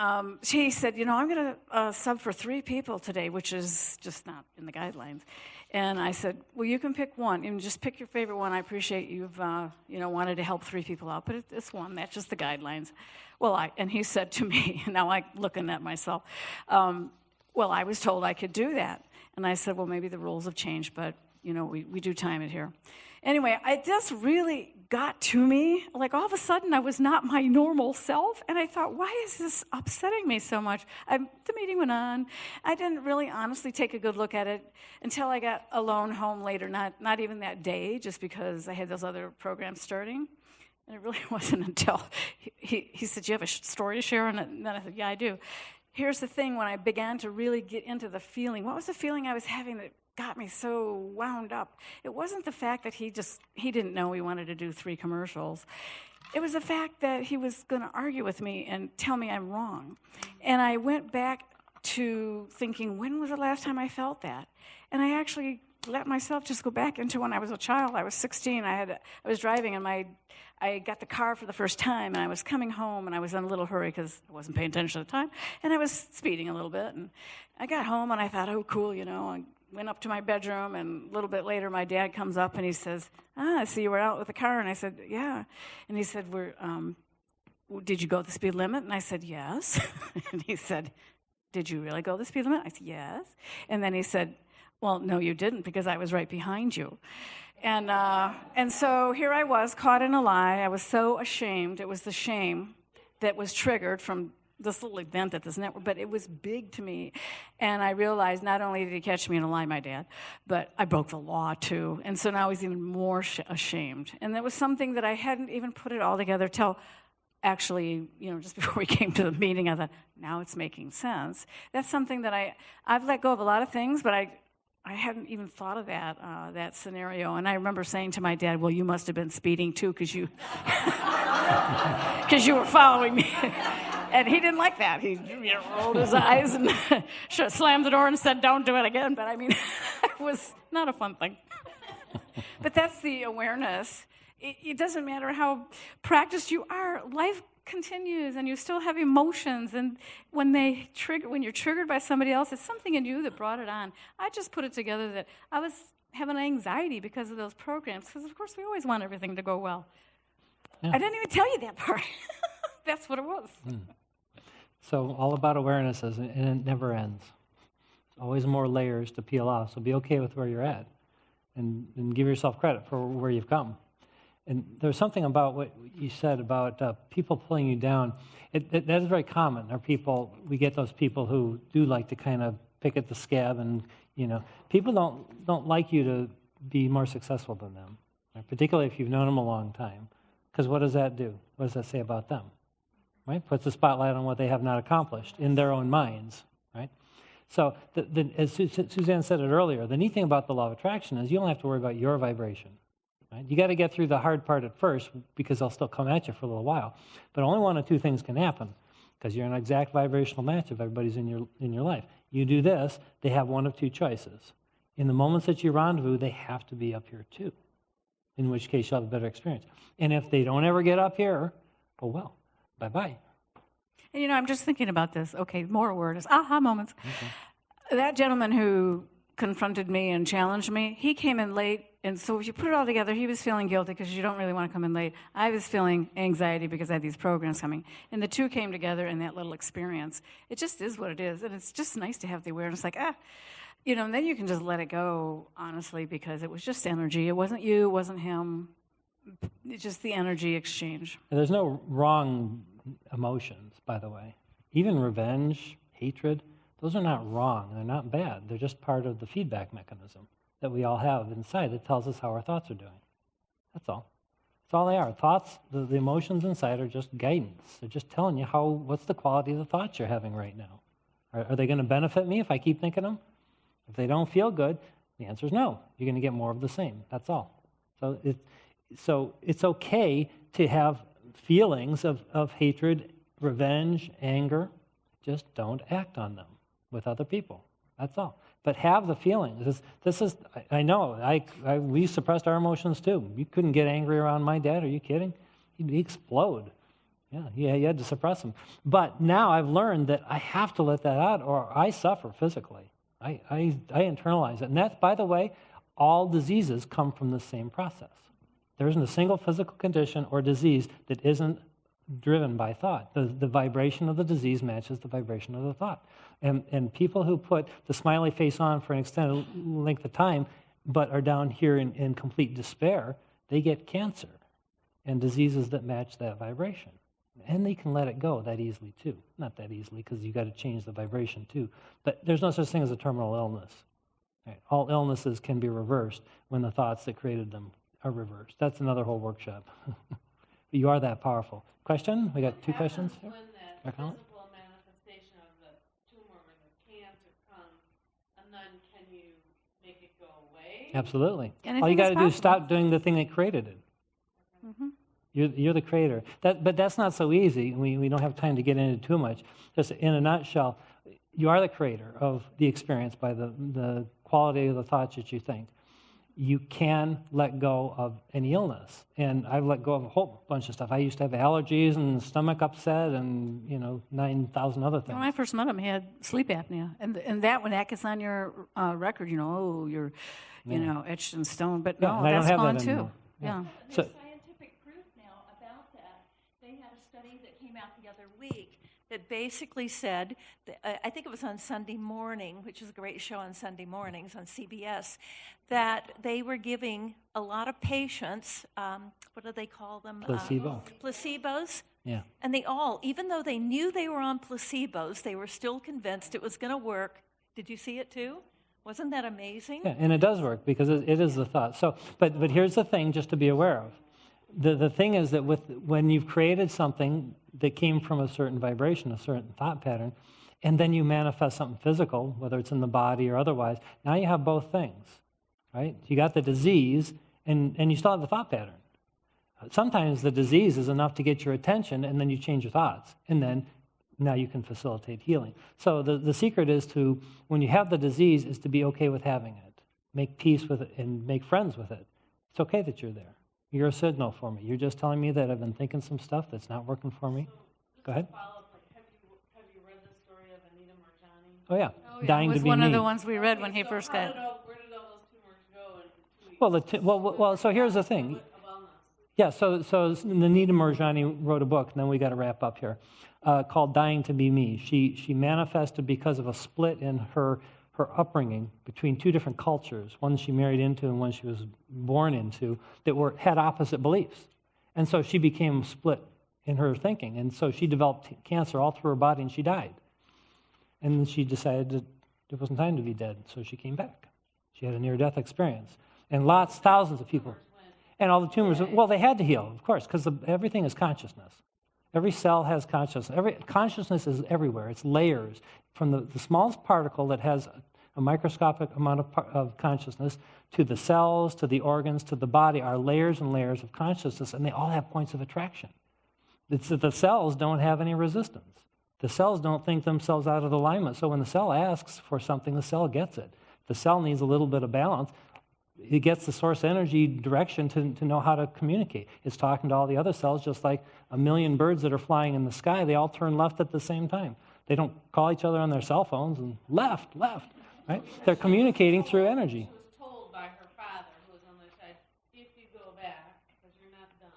she said, I'm going to sub for 3 people today, which is just not in the guidelines. And I said, well, you can pick one. And just pick your favorite one. I appreciate you've, wanted to help 3 people out, but it's one. That's just the guidelines. Well, and he said to me, now I'm looking at myself, well, I was told I could do that. And I said, well, maybe the rules have changed, but, we do time it here. Anyway, it just really got to me. Like, all of a sudden, I was not my normal self. And I thought, why is this upsetting me so much? The meeting went on. I didn't really honestly take a good look at it until I got alone home later, not even that day, just because I had those other programs starting. And it really wasn't until he said, you have a story to share? And then I said, yeah, I do. Here's the thing, when I began to really get into the feeling, what was the feeling I was having that got me so wound up? It wasn't the fact that he didn't know he wanted to do 3 commercials. It was the fact that he was going to argue with me and tell me I'm wrong. And I went back to thinking, when was the last time I felt that? And I actually let myself just go back into when I was a child. I was 16. I was driving, and I got the car for the first time, and I was coming home, and I was in a little hurry because I wasn't paying attention at the time, and I was speeding a little bit. And I got home, and I thought, oh, cool, I went up to my bedroom, and a little bit later, my dad comes up, and he says, I see you were out with the car. And I said, yeah. And he said, did you go the speed limit? And I said, yes. And he said, did you really go the speed limit? I said, yes. And then he said, well, no, you didn't, because I was right behind you. And so here I was, caught in a lie. I was so ashamed. It was the shame that was triggered from this little event at this network, but it was big to me. And I realized not only did he catch me in a lie, my dad, but I broke the law too. And so now he's even more ashamed. And that was something that I hadn't even put it all together till actually, just before we came to the meeting. I thought, now it's making sense. That's something that I've let go of a lot of things, but I hadn't even thought of that scenario. And I remember saying to my dad, well, you must have been speeding too, because you were following me. And he didn't like that. He rolled his eyes and slammed the door and said, don't do it again. But I mean, it was not a fun thing. But that's the awareness. It doesn't matter how practiced you are. Life continues, and you still have emotions. And when you're triggered by somebody else, it's something in you that brought it on. I just put it together that I was having anxiety because of those programs, because of course we always want everything to go well. Yeah. I didn't even tell you that part. That's what it was. So all about awareness is, and it never ends. Always more layers to peel off. So be okay with where you're at, and give yourself credit for where you've come. And there's something about what you said about people pulling you down. That is very common. We get those people who do like to kind of pick at the scab, and people don't like you to be more successful than them, right? Particularly if you've known them a long time. Because what does that do? What does that say about them? Right? Puts the spotlight on what they have not accomplished in their own minds, right? So as Suzanne said it earlier, the neat thing about the law of attraction is you don't have to worry about your vibration. Right? You got to get through the hard part at first, because they'll still come at you for a little while. But only one of 2 things can happen, because you're an exact vibrational match if everybody's in your life. You do this, they have one of 2 choices. In the moments that you rendezvous, they have to be up here too, in which case you'll have a better experience. And if they don't ever get up here, oh well, bye-bye. And I'm just thinking about this. Okay, more awareness, aha moments. Okay. That gentleman who confronted me and challenged me, he came in late. And so if you put it all together, he was feeling guilty because you don't really want to come in late. I was feeling anxiety because I had these programs coming. And the 2 came together in that little experience. It just is what it is. And it's just nice to have the awareness, like, and then you can just let it go, honestly, because it was just energy. It wasn't you, it wasn't him. It's just the energy exchange. And there's no wrong emotions, by the way. Even revenge, hatred, those are not wrong. They're not bad. They're just part of the feedback mechanism that we all have inside that tells us how our thoughts are doing. That's all. That's all they are. Thoughts, the emotions inside are just guidance. They're just telling you what's the quality of the thoughts you're having right now. Are they going to benefit me if I keep thinking them? If they don't feel good, the answer is no. You're going to get more of the same. That's all. So it's okay to have feelings of hatred, revenge, anger. Just don't act on them with other people. That's all. But have the feelings. I know, we suppressed our emotions too. You couldn't get angry around my dad. Are you kidding? He'd explode. Yeah, you had to suppress them. But now I've learned that I have to let that out or I suffer physically. I internalize it. And that's, by the way, all diseases come from the same process. There isn't a single physical condition or disease that isn't driven by thought. The vibration of the disease matches the vibration of the thought. And people who put the smiley face on for an extended length of time but are down here in complete despair, they get cancer and diseases that match that vibration. And they can let it go that easily too. Not that easily, because you got to change the vibration too. But there's no such thing as a terminal illness. Right? All illnesses can be reversed when the thoughts that created them are reversed. That's another whole workshop. You are that powerful. Question? We got two questions here. When that physical manifestation of the tumor or the cancer comes, and then can you make it go away? Absolutely. Anything All you got to is do is possible. stop doing the thing that created it. Mm-hmm. You're the creator. But that's not so easy. We don't have time to get into too much. Just in a nutshell, you are the creator of the experience by the quality of the thoughts that you think. You can let go of any illness. And I've let go of a whole bunch of stuff. I used to have allergies and stomach upset and, 9,000 other things. When I first met him, he had sleep apnea. And that, when that gets on your record, you're, etched in stone. But Yeah, no, and I don't that's have gone that too. anymore. Yeah. There's So- scientific proof now about that. They had a study that came out the other week that basically said, I think it was on Sunday Morning, which is a great show on Sunday mornings on CBS, that they were giving a lot of patients, what do they call them? Placebo. Placebos. Yeah. And they all, even though they knew they were on placebos, they were still convinced it was going to work. Did you see it too? Wasn't that amazing? Yeah, and it does work because it is the thought. So, but here's the thing just to be aware of. The thing is that when you've created something that came from a certain vibration, a certain thought pattern, and then you manifest something physical, whether it's in the body or otherwise, now you have both things, right? You got the disease, and you still have the thought pattern. Sometimes the disease is enough to get your attention, and then you change your thoughts, and then now you can facilitate healing. So the secret is to, when you have the disease, is to be okay with having it. Make peace with it and make friends with it. It's okay that you're there. You're a signal for me. You're just telling me that I've been thinking some stuff that's not working for me. Go ahead. Have you read the story of Anita Marjani? Oh, yeah. It Dying was to be one me. of the ones we read when he first got. Where did all those tumors go? Well, so here's the thing. Yeah, so Anita Marjani wrote a book, and then we got to wrap up here, called Dying to Be Me. She manifested because of a split in her upbringing between two different cultures, one she married into and one she was born into, that had opposite beliefs. And so she became split in her thinking. And so she developed cancer all through her body, and she died. And then she decided that it wasn't time to be dead, so she came back. She had a near-death experience. And thousands of people. And all the tumors, well, they had to heal, of course, because everything is consciousness. Every cell has consciousness. Consciousness is everywhere. It's layers. From the smallest particle that has a microscopic amount of consciousness to the cells, to the organs, to the body are layers and layers of consciousness, and they all have points of attraction. It's that the cells don't have any resistance. The cells don't think themselves out of alignment. So when the cell asks for something, the cell gets it. The cell needs a little bit of balance. It gets the source energy direction to know how to communicate. It's talking to all the other cells, just like a million birds that are flying in the sky. They all turn left at the same time. They don't call each other on their cell phones and left, right? They're communicating through energy. She was told by her father, who was on the side, if you go back, because you're not done,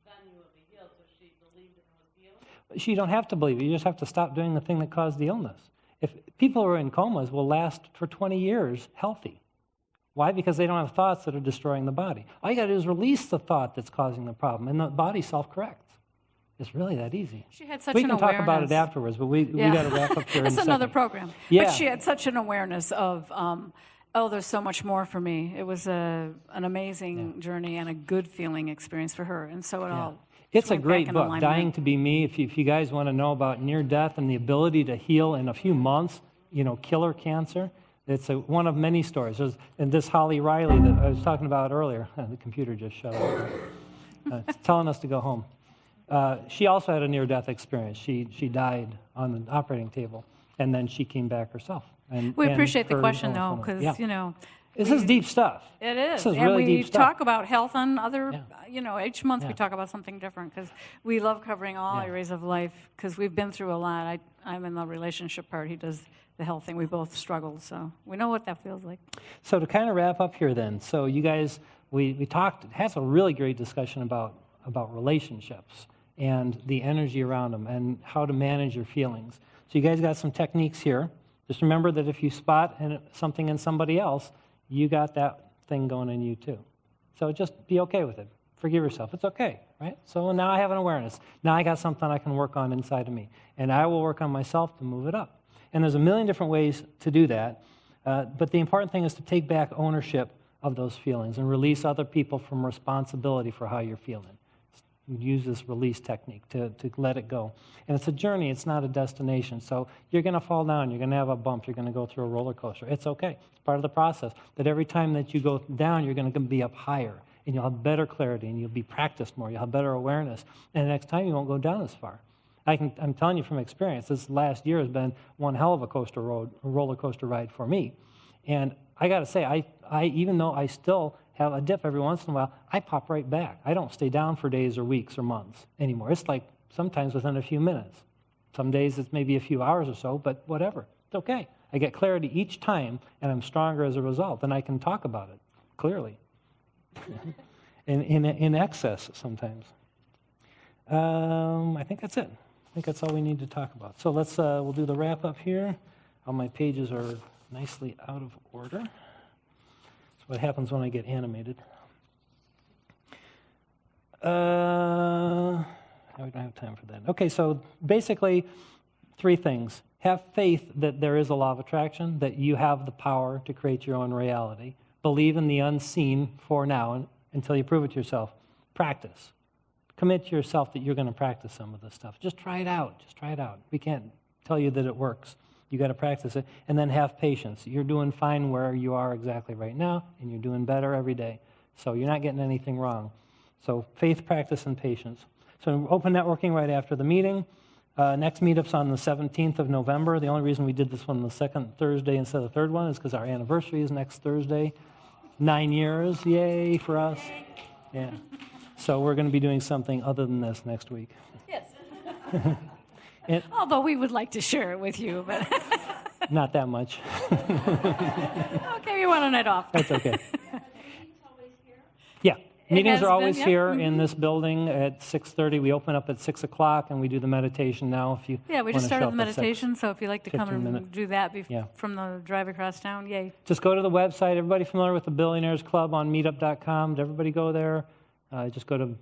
then you will be healed. So she believed it was healed? You don't have to believe it. You just have to stop doing the thing that caused the illness. If people who are in comas will last for 20 years healthy. Why? Because they don't have thoughts that are destroying the body. All you got to do is release the thought that's causing the problem, and the body self-corrects. It's really that easy. She had such we an can awareness. talk about it afterwards, but we got to wrap up here in a It's another second. program. Yeah. But she had such an awareness of, there's so much more for me. It was an amazing journey and a good feeling experience for her. And so it all It's a went back great in book, alignment. Dying to Be Me. If you guys want to know about near death and the ability to heal in a few months, killer cancer, it's one of many stories. And this Holly Riley that I was talking about earlier, the computer just shut off. It's telling us to go home. She also had a near-death experience. She died on the operating table, and then she came back herself. We appreciate the her question, illness though, went away. because, Yeah. This is deep stuff. It is. This is And really we deep stuff. talk about health on other, each month we Yeah. talk about something different because we love covering all Yeah. areas of life because we've been through a lot. I'm in the relationship part. He does the health thing. We both struggled, so we know what that feels like. So to kind of wrap up here then, so you guys, we talked, had a really great discussion about relationships and the energy around them and how to manage your feelings. So you guys got some techniques here. Just remember that if you spot something in somebody else, you got that thing going in you too. So just be okay with it. Forgive yourself. It's okay, right? So now I have an awareness. Now I got something I can work on inside of me. And I will work on myself to move it up. And there's a million different ways to do that. But the important thing is to take back ownership of those feelings and release other people from responsibility for how you're feeling. Use this release technique to let it go. And it's a journey, it's not a destination. So you're going to fall down, you're going to have a bump, you're going to go through a roller coaster. It's okay, it's part of the process. But every time that you go down, you're going to be up higher, and you'll have better clarity, and you'll be practiced more, you'll have better awareness. And the next time, you won't go down as far. I'm telling you from experience, this last year has been one hell of a roller coaster ride for me. And I got to say, I even though I still have a dip every once in a while, I pop right back. I don't stay down for days or weeks or months anymore. It's like sometimes within a few minutes. Some days it's maybe a few hours or so, but whatever. It's okay. I get clarity each time, and I'm stronger as a result, and I can talk about it clearly. in excess sometimes. I think that's it. I think that's all we need to talk about. So we'll do the wrap up here. All my pages are nicely out of order. That's what happens when I get animated. We don't have time for that. Okay, so basically 3 things. Have faith that there is a law of attraction, that you have the power to create your own reality. Believe in the unseen for now until you prove it to yourself. Practice. Commit to yourself that you're going to practice some of this stuff. Just try it out. Just try it out. We can't tell you that it works. You got to practice it. And then have patience. You're doing fine where you are exactly right now, and you're doing better every day. So you're not getting anything wrong. So faith, practice, and patience. So open networking right after the meeting. Next meetup's on the 17th of November. The only reason we did this one the second Thursday instead of the third one is because our anniversary is next Thursday. 9 years, yay for us. Yeah. So we're going to be doing something other than this next week. Yes. And although we would like to share it with you, but not that much. okay, we want a night off. That's okay. Yeah. Meetings has are always been, yeah. here in this building at 6:30. We open up at 6 o'clock, and we do the meditation now. If you Yeah, we just wanna started show the up at 6. meditation, so if you'd like to come 15 and minute. do that Yeah. from the drive across town, yay. Just go to the website. Everybody familiar with the Billionaires Club on meetup.com? Did everybody go there? Just go to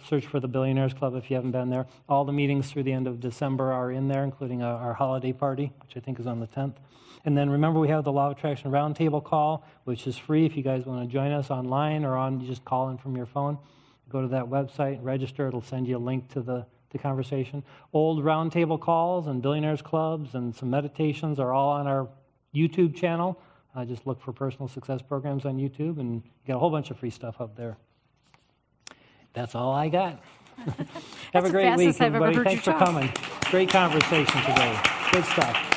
search for the Billionaires Club if you haven't been there. All the meetings through the end of December are in there, including our holiday party, which I think is on the 10th. And then remember, we have the Law of Attraction Roundtable call, which is free if you guys want to join us online or you just call in from your phone. Go to that website, register. It'll send you a link to the conversation. Old roundtable calls and Billionaires Clubs and some meditations are all on our YouTube channel. Just look for Personal Success Programs on YouTube, and you get a whole bunch of free stuff up there. That's all I got. Have a the great week, fastest I've ever everybody. heard you Thanks for talk. coming. Great conversation today. Good stuff.